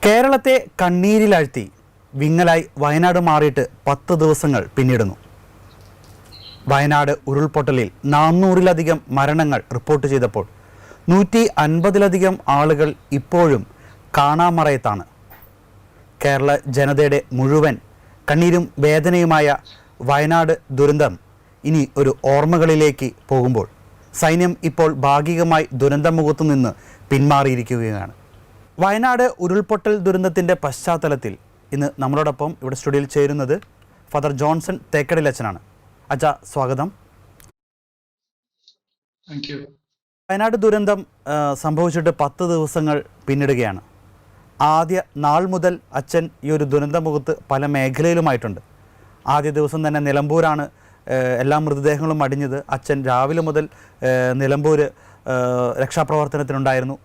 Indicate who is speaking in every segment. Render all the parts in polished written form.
Speaker 1: കേരളത്തെ കണ്ണീരിലാഴ്ത്തി വിങ്ങലായി വയനാട് മാറിയിട്ട് 10 ദിവസങ്ങൾ പിന്നിടുന്നു. വയനാട് ഉരുൾപൊട്ടലിൽ 400-ലധികം മരണങ്ങൾ റിപ്പോർട്ട് ചെയ്തപ്പോൾ 150-ലധികം ആളുകൾ ഇപ്പോഴും കാണാമറയത്താണ്. കേരള ജനതയുടെ മുഴുവൻ കണ്ണീരും വേദനയുമായ വയനാട് ദുരന്തം ഇനി ഒരു ഓർമ്മകളിലേക്ക് പോകുമ്പോൾ സൈന്യം ഇപ്പോൾ ഭാഗികമായി ദുരന്തമുഖത്തു നിന്ന് പിന്മാറിയിരിക്കുകയാണ്. വയനാട് ഉരുൾപൊട്ടൽ ദുരന്തത്തിൻ്റെ പശ്ചാത്തലത്തിൽ ഇന്ന് നമ്മളോടൊപ്പം ഇവിടെ സ്റ്റുഡിയോയിൽ ചേരുന്നത് ഫാദർ ജോൺസൺ തേക്കടിലച്ചനാണ്. അച്ഛ, സ്വാഗതം. വയനാട് ദുരന്തം സംഭവിച്ചിട്ട് 10 ദിവസങ്ങൾ പിന്നിടുകയാണ്. ആദ്യ നാൾ മുതൽ അച്ഛൻ ഈ ഒരു ദുരന്തമുഖത്ത് പല മേഖലയിലുമായിട്ടുണ്ട്. ആദ്യ ദിവസം തന്നെ നിലമ്പൂരാണ് എല്ലാ മൃതദേഹങ്ങളും അടിഞ്ഞത്. അച്ഛൻ രാവിലെ മുതൽ നിലമ്പൂർ രക്ഷാപ്രവർത്തനത്തിനുണ്ടായിരുന്നു.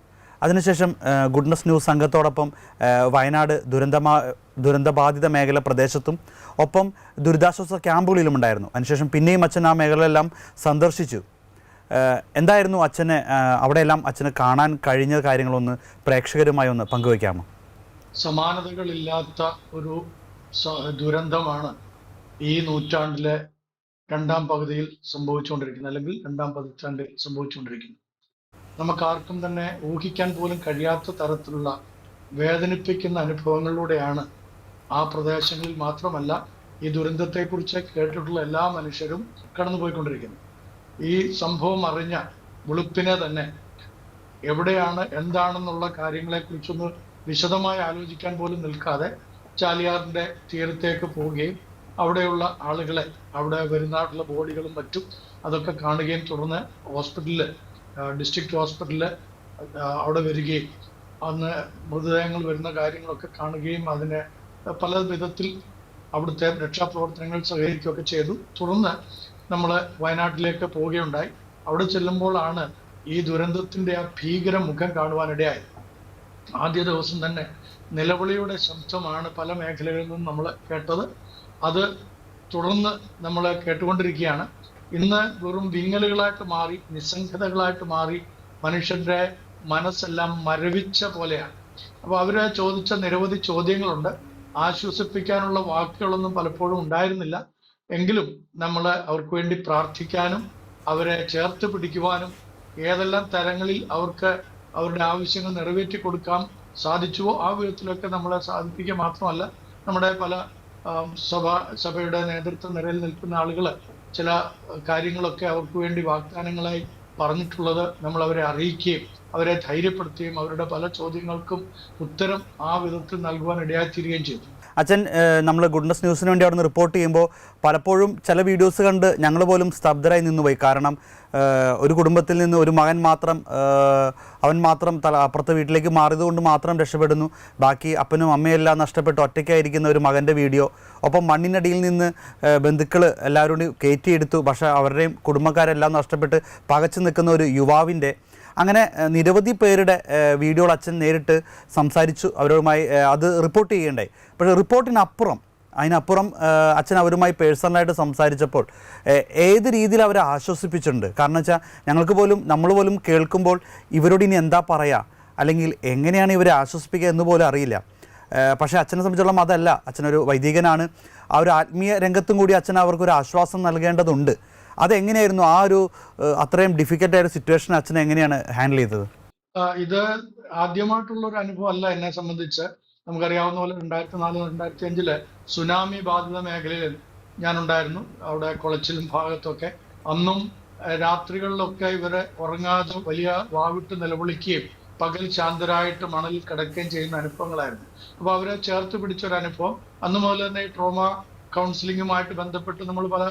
Speaker 1: അതിനുശേഷം ഗുഡ്നസ് ന്യൂസ് സംഘത്തോടൊപ്പം വയനാട് ദുരന്തബാധിത മേഖല പ്രദേശത്തും ഒപ്പം ദുരിതാശ്വാസ ക്യാമ്പുകളിലും ഉണ്ടായിരുന്നു. അതിനുശേഷം പിന്നെയും അച്ഛൻ ആ മേഖലയെല്ലാം സന്ദർശിച്ചു. എന്തായിരുന്നു അച്ഛന് അവിടെയെല്ലാം അച്ഛന് കാണാൻ കഴിഞ്ഞ കാര്യങ്ങളൊന്ന് പ്രേക്ഷകരുമായി ഒന്ന് പങ്കുവയ്ക്കാമോ?
Speaker 2: സമാനതകളില്ലാത്ത ഒരു ദുരന്തമാണ് ഈ നൂറ്റാണ്ടിലെ രണ്ടാം പകുതിയിൽ സംഭവിച്ചുകൊണ്ടിരിക്കുന്നത്, അല്ലെങ്കിൽ രണ്ടാം പതിറ്റാണ്ടിൽ സംഭവിച്ചുകൊണ്ടിരിക്കുന്നത്. നമുക്കാർക്കും തന്നെ ഊഹിക്കാൻ പോലും കഴിയാത്ത തരത്തിലുള്ള വേദനിപ്പിക്കുന്ന അനുഭവങ്ങളിലൂടെയാണ് ആ പ്രദേശങ്ങളിൽ മാത്രമല്ല ഈ ദുരന്തത്തെക്കുറിച്ച് കേട്ടിട്ടുള്ള എല്ലാ മനുഷ്യരും കടന്നുപോയിക്കൊണ്ടിരിക്കുന്നത്. ഈ സംഭവം അറിഞ്ഞ വെളുപ്പിനെ തന്നെ എവിടെയാണ് എന്താണെന്നുള്ള കാര്യങ്ങളെക്കുറിച്ചൊന്ന് വിശദമായി ആലോചിക്കാൻ പോലും നിൽക്കാതെ ചാലിയാറിന്റെ തീരത്തേക്ക് പോവുകയും അവിടെയുള്ള ആളുകളെ, അവിടെ വരുന്ന ബോഡികളും മറ്റും അതൊക്കെ കാണുകയും തുടർന്ന് ഹോസ്പിറ്റലിൽ, ഡിസ്ട്രിക്ട് ഹോസ്പിറ്റലിൽ അവിടെ വരികയും അന്ന് മൃതദേഹങ്ങൾ വരുന്ന കാര്യങ്ങളൊക്കെ കാണുകയും അതിനെ പല വിധത്തിൽ അവിടുത്തെ രക്ഷാപ്രവർത്തനങ്ങൾ സഹകരിക്കുകയൊക്കെ ചെയ്തു. തുടർന്ന് നമ്മൾ വയനാട്ടിലേക്ക് പോവുകയുണ്ടായി. അവിടെ ചെല്ലുമ്പോഴാണ് ഈ ദുരന്തത്തിന്റെ ആ ഭീകര മുഖം കാണുവാനിടയായി. ആദ്യ ദിവസം തന്നെ നിലവിളിയുടെ ശബ്ദമാണ് പല മേഖലകളിൽ നിന്നും നമ്മൾ കേട്ടത്. അത് തുടർന്ന് നമ്മൾ കേട്ടുകൊണ്ടിരിക്കുകയാണ്. ഇന്ന് വെറും വിങ്ങലുകളായിട്ട് മാറി, നിസ്സംഗതകളായിട്ട് മാറി, മനുഷ്യന്റെ മനസ്സെല്ലാം മരവിച്ച പോലെയാണ്. അപ്പൊ അവര് ചോദിച്ച നിരവധി ചോദ്യങ്ങളുണ്ട്. ആശ്വസിപ്പിക്കാനുള്ള വാക്കുകളൊന്നും പലപ്പോഴും ഉണ്ടായിരുന്നില്ല. എങ്കിലും നമ്മൾ അവർക്ക് വേണ്ടി പ്രാർത്ഥിക്കാനും അവരെ ചേർത്ത് പിടിക്കുവാനും ഏതെല്ലാം തരങ്ങളിൽ അവർക്ക് അവരുടെ ആവശ്യങ്ങൾ നിറവേറ്റി കൊടുക്കാൻ സാധിച്ചുവോ ആ വിധത്തിലൊക്കെ നമ്മളെ സാധിപ്പിക്കുക മാത്രമല്ല, നമ്മുടെ പല സഭയുടെ നേതൃത്വ നിരയിൽ നിൽക്കുന്ന ആളുകൾ ചില കാര്യങ്ങളൊക്കെ അവർക്ക് വേണ്ടി വാഗ്ദാനങ്ങളായി പറഞ്ഞിട്ടുള്ളത് നമ്മൾ അവരെ അറിയിക്കുകയും അവരെ ധൈര്യപ്പെടുത്തുകയും അവരുടെ പല ചോദ്യങ്ങൾക്കും ഉത്തരം ആ വിധത്തിൽ നൽകുവാൻ ഇടയായിത്തീരുകയും ചെയ്തു.
Speaker 1: അച്ഛൻ, നമ്മൾ ഗുഡ്നസ് ന്യൂസിന് വേണ്ടി അവിടെ നിന്ന് റിപ്പോർട്ട് ചെയ്യുമ്പോൾ പലപ്പോഴും ചില വീഡിയോസ് കണ്ട് ഞങ്ങൾ പോലും സ്തബ്ധരായി നിന്നുപോയി. കാരണം ഒരു കുടുംബത്തിൽ നിന്ന് ഒരു മകൻ മാത്രം, അവൻ മാത്രം അപ്പുറത്തെ വീട്ടിലേക്ക് മാറിയത് കൊണ്ട് മാത്രം രക്ഷപ്പെടുന്നു. ബാക്കി അപ്പനും അമ്മയെല്ലാം നഷ്ടപ്പെട്ട് ഒറ്റയ്ക്കായിരിക്കുന്ന ഒരു മകൻ്റെ വീഡിയോ. ഒപ്പം മണ്ണിനടിയിൽ നിന്ന് ബന്ധുക്കൾ എല്ലാവരും കൂടി കയറ്റിയെടുത്തു. പക്ഷേ അവരുടെയും കുടുംബക്കാരെല്ലാം നഷ്ടപ്പെട്ട് പകച്ചു നിൽക്കുന്ന ഒരു യുവാവിൻ്റെ, അങ്ങനെ നിരവധി പേരുടെ വീഡിയോകൾ അച്ഛൻ നേരിട്ട് സംസാരിച്ചു. അവരുമായി അത് റിപ്പോർട്ട് ചെയ്യേണ്ടായി. പക്ഷേ അതിനപ്പുറം അച്ഛൻ അവരുമായി പേഴ്സണലായിട്ട് സംസാരിച്ചപ്പോൾ ഏത് രീതിയിൽ അവരെ ആശ്വസിപ്പിച്ചിട്ടുണ്ട്. കാരണം വെച്ചാൽ നമ്മൾ പോലും കേൾക്കുമ്പോൾ ഇവരോട് ഇനി എന്താ പറയുക, അല്ലെങ്കിൽ എങ്ങനെയാണ് ഇവരെ ആശ്വസിപ്പിക്കുക എന്ന് പോലും അറിയില്ല. പക്ഷേ അച്ഛനെ സംബന്ധിച്ചോളം അതല്ല. അച്ഛനൊരു വൈദികനാണ്. ആ ഒരു ആത്മീയ രംഗത്തും കൂടി അച്ഛൻ അവർക്കൊരു ആശ്വാസം നൽകേണ്ടതുണ്ട്. അതെങ്ങനെയായിരുന്നു ആ ഒരു അത്രയും ഡിഫിക്കൽട്ടായ ഒരു സിറ്റുവേഷൻ അച്ഛൻ എങ്ങനെയാണ് ഹാൻഡിൽ ചെയ്തത്?
Speaker 2: ഇത് ആദ്യമായിട്ടുള്ള ഒരു അനുഭവം അല്ല എന്നെ സംബന്ധിച്ച്. നമുക്കറിയാവുന്ന പോലെ 2004-2005 സുനാമി ബാധിത മേഖലയിൽ ഞാനുണ്ടായിരുന്നു. അവിടെ കുളച്ചിലും ഭാഗത്തൊക്കെ അന്നും രാത്രികളിലൊക്കെ ഇവരെ ഉറങ്ങാതെ വലിയ വാവിട്ട് നിലവിളിക്കുകയും പകൽ ശാന്തരായിട്ട് മണലിൽ കിടക്കുകയും ചെയ്യുന്ന അനുഭവങ്ങളായിരുന്നു. അപ്പൊ അവരെ ചേർത്ത് പിടിച്ചൊരു അനുഭവം. അന്ന് മുതൽ തന്നെ ട്രോമ കൗൺസിലിങ്ങുമായിട്ട് ബന്ധപ്പെട്ട് നമ്മൾ പല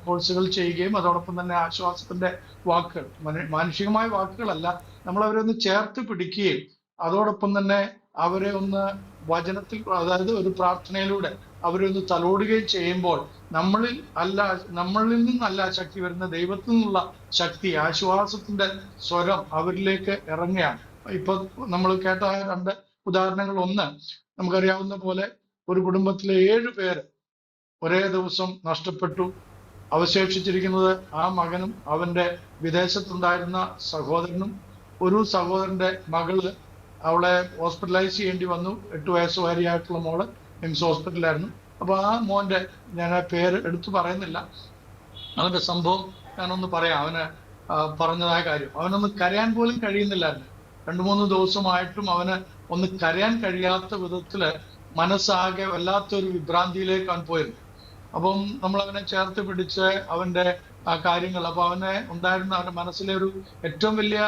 Speaker 2: കോഴ്സുകൾ ചെയ്യുകയും അതോടൊപ്പം തന്നെ ആശ്വാസത്തിന്റെ വാക്കുകൾ, മാനുഷികമായ വാക്കുകളല്ല, നമ്മൾ അവരെ ഒന്ന് ചേർത്ത് പിടിക്കുകയും അതോടൊപ്പം തന്നെ അവരെ ഒന്ന് വചനത്തിൽ, അതായത് ഒരു പ്രാർത്ഥനയിലൂടെ അവരെ ഒന്ന് തലോടുകയും ചെയ്യുമ്പോൾ നമ്മളിൽ നിന്നല്ല ശക്തി വരുന്ന, ദൈവത്തിൽ നിന്നുള്ള ശക്തി, ആശ്വാസത്തിന്റെ സ്വരം അവരിലേക്ക് ഇറങ്ങുകയാണ്. ഇപ്പൊ നമ്മൾ കേട്ട 2 ഉദാഹരണങ്ങൾ. ഒന്ന്, നമുക്കറിയാവുന്ന പോലെ ഒരു കുടുംബത്തിലെ 7 പേര് ഒരേ ദിവസം നഷ്ടപ്പെട്ടു. അവശേഷിച്ചിരിക്കുന്നത് ആ മകനും അവന്റെ വിദേശത്തുണ്ടായിരുന്ന സഹോദരനും, ഒരു സഹോദരന്റെ മകള് അവളെ ഹോസ്പിറ്റലൈസ് ചെയ്യേണ്ടി വന്നു. 8 വയസ്സുകാരിയായിട്ടുള്ള മോള് മിംസ് ഹോസ്പിറ്റലായിരുന്നു. അപ്പൊ ആ മോന്റെ, ഞാൻ ആ പേര് എടുത്തു പറയുന്നില്ല, അവന്റെ സംഭവം ഞാനൊന്ന് പറയാം. അവന് പറഞ്ഞതായ കാര്യം, അവനൊന്ന് കരയാൻ പോലും കഴിയുന്നില്ലായിരുന്നു. 2-3 ദിവസമായിട്ടും അവന് ഒന്ന് കരയാൻ കഴിയാത്ത വിധത്തില് മനസ്സാകെ വല്ലാത്തൊരു വിഭ്രാന്തിയിലേക്ക് അവൻ പോയിരുന്നു. അപ്പം നമ്മൾ അവനെ ചേർത്ത് പിടിച്ച് അവന്റെ ആ കാര്യങ്ങൾ, അപ്പൊ അവനെ ഉണ്ടായിരുന്ന അവന്റെ മനസ്സിലെ ഒരു ഏറ്റവും വലിയ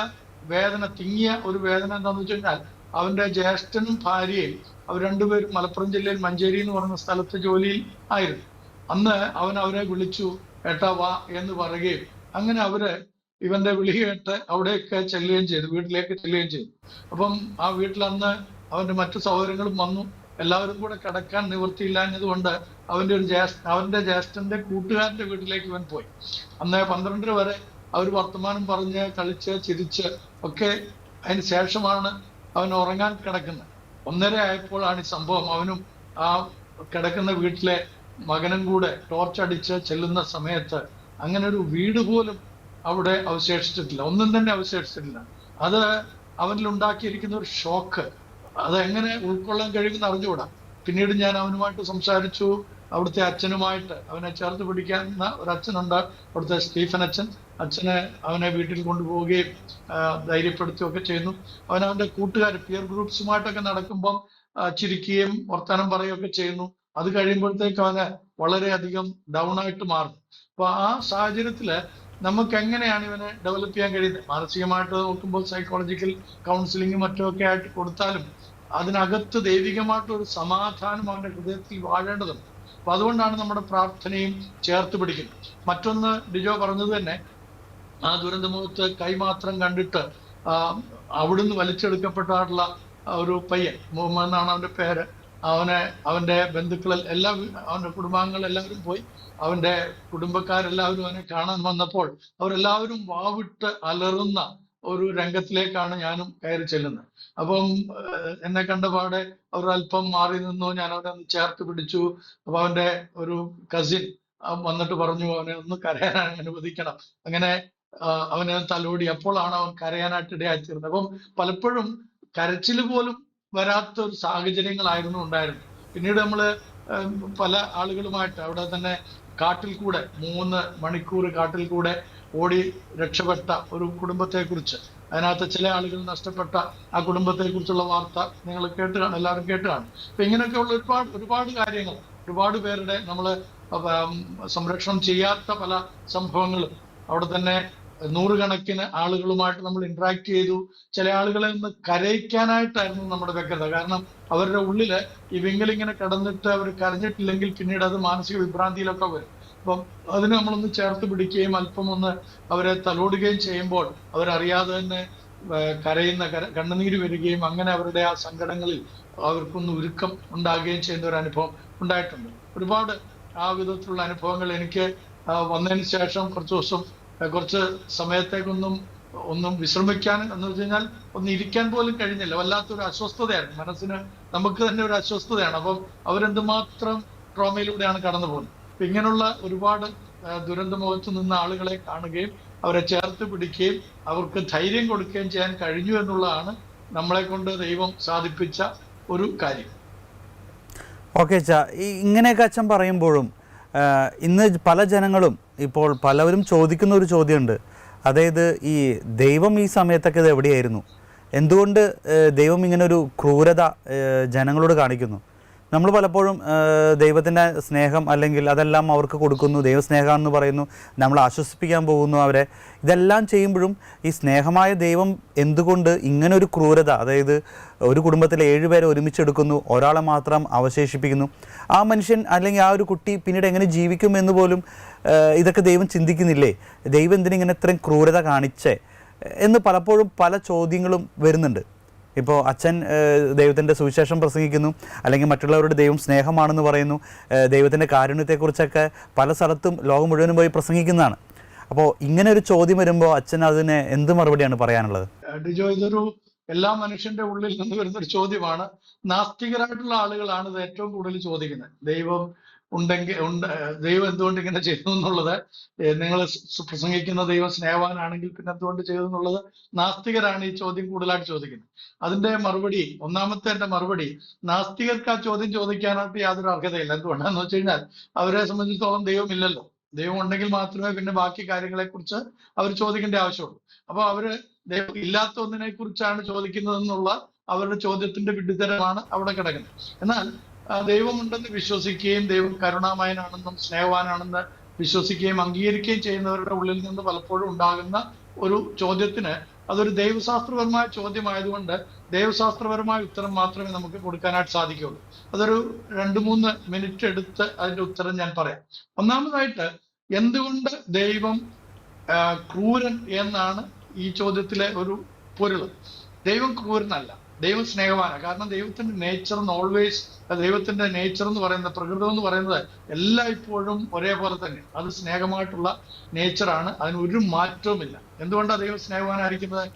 Speaker 2: വേദന, തിങ്ങിയ ഒരു വേദന എന്താണെന്ന് വെച്ച് കഴിഞ്ഞാൽ, അവന്റെ ജ്യേഷ്ഠനും ഭാര്യയും അവർ രണ്ടുപേരും മലപ്പുറം ജില്ലയിൽ മഞ്ചേരി എന്ന് പറയുന്ന സ്ഥലത്ത് ജോലിയിൽ ആയിരുന്നു. അന്ന് അവൻ അവരെ വിളിച്ചു, ഏട്ടാ വാ എന്ന് പറയുകയും അങ്ങനെ അവര് ഇവന്റെ വിളി കേട്ട് അവിടേക്ക് ചെല്ലുകയും ചെയ്തു, വീട്ടിലേക്ക് ചെല്ലുകയും ചെയ്തു. അപ്പം ആ വീട്ടിൽ അന്ന് അവന്റെ മറ്റു സഹോദരങ്ങളും വന്നു. എല്ലാവരും കൂടെ കിടക്കാൻ നിവൃത്തിയില്ലാഞ്ഞതുകൊണ്ട് അവന്റെ ജ്യേഷ്ഠന്റെ കൂട്ടുകാരന്റെ വീട്ടിലേക്ക് ഇവൻ പോയി. അന്ന് 12 വരെ അവർ വർത്തമാനം പറഞ്ഞ് കളിച്ച് ചിരിച്ച് ഒക്കെ അതിന് ശേഷമാണ് അവൻ ഉറങ്ങാൻ കിടക്കുന്നത്. 1:30 ആയപ്പോഴാണ് ഈ സംഭവം. അവനും ആ കിടക്കുന്ന വീട്ടിലെ മകനും കൂടെ ടോർച്ചടിച്ച് ചെല്ലുന്ന സമയത്ത് അങ്ങനെ ഒരു വീട് പോലും അവിടെ അവശേഷിച്ചിട്ടില്ല, ഒന്നും തന്നെ അവശേഷിച്ചിട്ടില്ല. അത് അവനിൽ ഉണ്ടാക്കിയിരിക്കുന്ന ഒരു ഷോക്ക്, അതെങ്ങനെ ഉൾക്കൊള്ളാൻ കഴിയുമെന്ന് അറിഞ്ഞുകൂടാ. പിന്നീട് ഞാൻ അവനുമായിട്ട് സംസാരിച്ചു. അവിടുത്തെ അച്ഛനുമായിട്ട്, അവനെ ചേർത്ത് പിടിക്കുന്ന ഒരു അച്ഛനുണ്ട്, അവിടുത്തെ സ്റ്റീഫൻ അച്ഛൻ. അച്ഛനെ അവനെ വീട്ടിൽ കൊണ്ടുപോവുകയും ധൈര്യപ്പെടുത്തുകയൊക്കെ ചെയ്യുന്നു. അവന്റെ കൂട്ടുകാർ പിയർ ഗ്രൂപ്പ്സുമായിട്ടൊക്കെ നടക്കുമ്പം ചിരിക്കുകയും വർത്തമാനം പറയുകയൊക്കെ ചെയ്യുന്നു. അത് കഴിയുമ്പോഴത്തേക്ക് അവന് വളരെയധികം ഡൗൺ ആയിട്ട് മാറുന്നു. അപ്പൊ ആ സാഹചര്യത്തില് നമുക്ക് എങ്ങനെയാണ് ഇവനെ ഡെവലപ്പ് ചെയ്യാൻ കഴിയുന്നത്? മാനസികമായിട്ട് നോക്കുമ്പോൾ സൈക്കോളജിക്കൽ കൗൺസിലിംഗും മറ്റുമൊക്കെ ആയിട്ട് കൊടുത്താലും അതിനകത്ത് ദൈവികമായിട്ടൊരു സമാധാനം അവന്റെ ഹൃദയത്തിൽ വാഴേണ്ടതുണ്ട്. അപ്പൊ അതുകൊണ്ടാണ് നമ്മുടെ പ്രാർത്ഥനയും ചേർത്ത് പിടിക്കുന്നത്. മറ്റൊന്ന് ഡിജോ പറഞ്ഞത് തന്നെ, ആ ദുരന്തമുഖത്ത് കൈമാത്രം കണ്ടിട്ട് അവിടുന്ന് വലിച്ചെടുക്കപ്പെട്ടായിട്ടുള്ള ഒരു പയ്യൻ, മുഹമ്മദ് എന്നാണ് അവന്റെ പേര്. അവന്റെ ബന്ധുക്കൾ എല്ലാം, അവന്റെ കുടുംബാംഗങ്ങൾ എല്ലാവരും പോയി. അവന്റെ കുടുംബക്കാരെല്ലാവരും അവനെ കാണാൻ വന്നപ്പോൾ അവരെല്ലാവരും വാവിട്ട് അലറുന്ന ഒരു രംഗത്തിലേക്കാണ് ഞാനും കയറി ചെല്ലുന്നത്. അപ്പം എന്നെ കണ്ടപാടെ അവർ അല്പം മാറി നിന്നു. ഞാൻ അവനെ ഒന്ന് ചേർത്ത് പിടിച്ചു. അപ്പൊ അവന്റെ ഒരു കസിൻ വന്നിട്ട് പറഞ്ഞു, അവനെ ഒന്ന് കരയാൻ അനുവദിക്കണം. അങ്ങനെ അവനെ തലോടി. അപ്പോഴാണ് അവൻ കരയാനായിട്ട് ഇടയായിത്തീർന്നത്. അപ്പം പലപ്പോഴും കരച്ചിൽ പോലും വരാത്ത ഒരു സാഹചര്യങ്ങളായിരുന്നു ഉണ്ടായിരുന്നത്. പിന്നീട് നമ്മള് പല ആളുകളുമായിട്ട് അവിടെ തന്നെ കാട്ടിൽ കൂടെ 3 മണിക്കൂർ കാട്ടിൽ കൂടെ ഓടി രക്ഷപ്പെട്ട ഒരു കുടുംബത്തെ കുറിച്ച്, അതിനകത്ത് ചില ആളുകൾ നഷ്ടപ്പെട്ട ആ കുടുംബത്തെ കുറിച്ചുള്ള വാർത്ത നിങ്ങൾ കേട്ട് കാണും, എല്ലാവരും കേട്ട് കാണും. അപ്പൊ ഇങ്ങനെയൊക്കെയുള്ള ഒരുപാട് കാര്യങ്ങൾ, ഒരുപാട് പേരുടെ നമ്മള് സംരക്ഷണം ചെയ്യാത്ത പല സംഭവങ്ങളും, അവിടെ തന്നെ 100 കണക്കിന് ആളുകളുമായിട്ട് നമ്മൾ ഇന്ററാക്ട് ചെയ്തു. ചില ആളുകളെ ഒന്ന് കരയിക്കാനായിട്ടായിരുന്നു നമ്മുടെ വ്യഗ്രത. കാരണം അവരുടെ ഉള്ളില് ഈ വിങ്ങലിങ്ങനെ കിടന്നിട്ട് അവർ കരഞ്ഞിട്ടില്ലെങ്കിൽ പിന്നീട് അത് മാനസിക വിഭ്രാന്തിയിലൊക്കെ വരും. അപ്പം അതിന് നമ്മളൊന്ന് ചേർത്ത് പിടിക്കുകയും അല്പം ഒന്ന് അവരെ തലോടുകയും ചെയ്യുമ്പോൾ അവരറിയാതെ തന്നെ കരയുന്ന കണ്ണുനീര് വരികയും അങ്ങനെ അവരുടെ ആ സങ്കടങ്ങളിൽ അവർക്കൊന്ന് ഉരുക്കം ഉണ്ടാകുകയും ചെയ്യുന്ന ഒരു അനുഭവം ഉണ്ടായിട്ടുണ്ട്. ഒരുപാട് ആ വിധത്തിലുള്ള അനുഭവങ്ങൾ എനിക്ക് വന്നതിന് ശേഷം കുറച്ച് സമയത്തേക്കൊന്നും വിശ്രമിക്കാൻ എന്ന് വെച്ച് കഴിഞ്ഞാൽ ഒന്ന് ഇരിക്കാൻ പോലും കഴിഞ്ഞില്ല. വല്ലാത്തൊരു അസ്വസ്ഥതയായിരുന്നു മനസ്സിന്, നമുക്ക് തന്നെ ഒരു അസ്വസ്ഥതയാണ്. അപ്പം അവരെന്തുമാത്രം ട്രോമയിലൂടെയാണ് കടന്നു പോകുന്നത്. അപ്പൊ ഇങ്ങനെയുള്ള ഒരുപാട് ദുരന്തമുഖത്ത് നിന്ന ആളുകളെ കാണുകയും അവരെ ചേർത്ത് പിടിക്കുകയും അവർക്ക് ധൈര്യം കൊടുക്കുകയും ചെയ്യാൻ കഴിഞ്ഞു എന്നുള്ളതാണ് നമ്മളെ കൊണ്ട് ദൈവം സാധിപ്പിച്ച ഒരു കാര്യം.
Speaker 1: ഓക്കെ അച്ഛാ, ഇങ്ങനെയൊക്കെ അച്ഛൻ പറയുമ്പോഴും ഇന്ന് പല ജനങ്ങളും ഇപ്പോൾ പലവരും ചോദിക്കുന്ന ഒരു ചോദ്യമുണ്ട്. അതായത് ഈ ദൈവം ഈ സമയത്തൊക്കെ ഇത് എവിടെയായിരുന്നു? എന്തുകൊണ്ട് ദൈവം ഇങ്ങനൊരു ക്രൂരത ജനങ്ങളോട് കാണിക്കുന്നു? നമ്മൾ പലപ്പോഴും ദൈവത്തിൻ്റെ സ്നേഹം അല്ലെങ്കിൽ അതെല്ലാം അവർക്ക് കൊടുക്കുന്നു, ദൈവസ്നേഹം എന്ന് പറയുന്നു, നമ്മൾ ആശ്വസിപ്പിക്കാൻ പോകുന്നു അവരെ. ഇതെല്ലാം ചെയ്യുമ്പോഴും ഈ സ്നേഹമായ ദൈവം എന്തുകൊണ്ട് ഇങ്ങനൊരു ക്രൂരത, അതായത് ഒരു കുടുംബത്തിലെ 7 പേരെ ഒരുമിച്ചെടുക്കുന്നു, ഒരാളെ മാത്രം അവശേഷിപ്പിക്കുന്നു, ആ മനുഷ്യൻ അല്ലെങ്കിൽ ആ ഒരു കുട്ടി പിന്നീട് എങ്ങനെ ജീവിക്കും എന്ന് പോലും ഇതൊക്കെ ദൈവം ചിന്തിക്കുന്നില്ലേ? ദൈവം എന്തിനിങ്ങനെ ഇത്രയും ക്രൂരത കാണിച്ചേ എന്ന് പലപ്പോഴും പല ചോദ്യങ്ങളും വരുന്നുണ്ട്. ഇപ്പോൾ അച്ഛൻ ദൈവത്തിൻ്റെ സുവിശേഷം പ്രസംഗിക്കുന്നു, അല്ലെങ്കിൽ മറ്റുള്ളവരുടെ ദൈവം സ്നേഹമാണെന്ന് പറയുന്നു, ദൈവത്തിൻ്റെ കാരുണ്യത്തെക്കുറിച്ചൊക്കെ പല സ്ഥലത്തും ലോകം മുഴുവനും പോയി പ്രസംഗിക്കുന്നതാണ്. അപ്പോൾ ഇങ്ങനെ ഒരു ചോദ്യം വരുമ്പോൾ അച്ഛൻ അതിന് എന്ത് മറുപടിയാണ് പറയാനുള്ളത്?
Speaker 2: ഡിജോ, ഇതൊരു എല്ലാ മനുഷ്യന്റെ ഉള്ളിൽ നിന്ന് വരുന്നൊരു ചോദ്യമാണ്. നാസ്തികരായിട്ടുള്ള ആളുകളാണ് ഇത് ഏറ്റവും കൂടുതൽ ചോദിക്കുന്നത്. ദൈവം ദൈവം എന്തുകൊണ്ട് ഇങ്ങനെ ചെയ്തു എന്നുള്ളത്, നിങ്ങൾ പ്രസംഗിക്കുന്ന ദൈവം സ്നേഹവാനാണെങ്കിൽ പിന്നെ എന്തുകൊണ്ട് ചെയ്തു എന്നുള്ളത് നാസ്തികരാണ് ഈ ചോദ്യം കൂടുതലായിട്ട് ചോദിക്കുന്നത്. അതിന്റെ മറുപടി, ഒന്നാമത്തെ എന്റെ മറുപടി, നാസ്തികർക്ക് ആ ചോദ്യം ചോദിക്കാനായിട്ട് യാതൊരു അർഹതയില്ല. എന്തുകൊണ്ടാന്ന് വെച്ച് കഴിഞ്ഞാൽ അവരെ സംബന്ധിച്ചിടത്തോളം ദൈവം ഇല്ലല്ലോ. ദൈവം ഉണ്ടെങ്കിൽ മാത്രമേ പിന്നെ ബാക്കി കാര്യങ്ങളെ കുറിച്ച് അവർ ചോദിക്കേണ്ട ആവശ്യമുള്ളൂ. അപ്പൊ അവര് ദൈവം ഇല്ലാത്ത ഒന്നിനെ കുറിച്ചാണ് ചോദിക്കുന്നതെന്നുള്ള അവരുടെ ചോദ്യത്തിന്റെ വിഡ്ഢിത്തരമാണ് അവിടെ കിടക്കുന്നത്. എന്നാൽ ദൈവമുണ്ടെന്ന് വിശ്വസിക്കുകയും ദൈവം കരുണാമയനാണെന്നും സ്നേഹവാനാണെന്ന് വിശ്വസിക്കുകയും അംഗീകരിക്കുകയും ചെയ്യുന്നവരുടെ ഉള്ളിൽ നിന്ന് പലപ്പോഴും ഉണ്ടാകുന്ന ഒരു ചോദ്യത്തിന് അതൊരു ദൈവശാസ്ത്രപരമായ ചോദ്യമായതുകൊണ്ട് ദൈവശാസ്ത്രപരമായ ഉത്തരം മാത്രമേ നമുക്ക് കൊടുക്കാനായിട്ട് സാധിക്കുകയുള്ളൂ. അതൊരു 2-3 മിനിറ്റ് എടുത്ത് അതിന്റെ ഉത്തരം ഞാൻ പറയാം. ഒന്നാമതായിട്ട്, എന്തുകൊണ്ട് ദൈവം ക്രൂരൻ എന്നാണ് ഈ ചോദ്യത്തിലെ ഒരു പൊരുൾ. ദൈവം ക്രൂരനല്ല, ദൈവം സ്നേഹവാനാണ്. കാരണം ദൈവത്തിന്റെ നേച്ചർ ദൈവത്തിന്റെ നേച്ചർ എന്ന് പറയുന്നത്, പ്രകൃതം എന്ന് പറയുന്നത് എല്ലായ്പ്പോഴും ഒരേപോലെ തന്നെ, അത് സ്നേഹമായിട്ടുള്ള നേച്ചറാണ്. അതിന് ഒരു മാറ്റവുമില്ല. എന്തുകൊണ്ടാണ് ദൈവം സ്നേഹവാനായിരിക്കുന്നത്?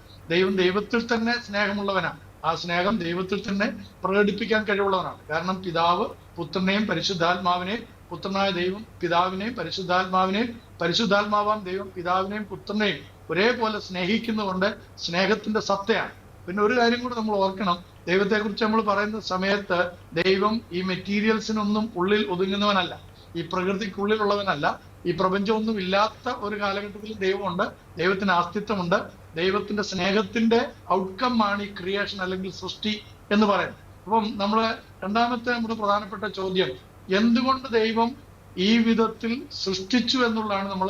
Speaker 2: ദൈവത്തിൽ തന്നെ സ്നേഹമുള്ളവനാണ്. ആ സ്നേഹം ദൈവത്തിൽ തന്നെ പ്രകടിപ്പിക്കാൻ കഴിവുള്ളവനാണ്. കാരണം പിതാവ് പുത്രനെയും പരിശുദ്ധാത്മാവിനെയും, പുത്രനായ ദൈവം പിതാവിനെയും പരിശുദ്ധാത്മാവിനെയും, പരിശുദ്ധാത്മാവാം ദൈവം പിതാവിനെയും പുത്രനെയും ഒരേപോലെ സ്നേഹിക്കുന്നതുകൊണ്ട് സ്നേഹത്തിന്റെ സത്തയാണ്. പിന്നെ ഒരു കാര്യം കൂടെ നമ്മൾ ഓർക്കണം, ദൈവത്തെ കുറിച്ച് നമ്മൾ പറയുന്ന സമയത്ത് ദൈവം ഈ മെറ്റീരിയൽസിനൊന്നും ഉള്ളിൽ ഒതുങ്ങുന്നവനല്ല, ഈ പ്രകൃതിക്കുള്ളിലുള്ളവനല്ല. ഈ പ്രപഞ്ചമൊന്നും ഇല്ലാത്ത ഒരു കാലഘട്ടത്തിൽ ദൈവമുണ്ട്, ദൈവത്തിന് അസ്തിത്വമുണ്ട്. ദൈവത്തിന്റെ സ്നേഹത്തിന്റെ ഔട്ട്കം ആണ് ഈ ക്രിയേഷൻ അല്ലെങ്കിൽ സൃഷ്ടി എന്ന് പറയുന്നത്. അപ്പം രണ്ടാമത്തെ നമ്മുടെ പ്രധാനപ്പെട്ട ചോദ്യം, എന്തുകൊണ്ട് ദൈവം ഈ വിധത്തിൽ സൃഷ്ടിച്ചു എന്നുള്ളതാണ് നമ്മൾ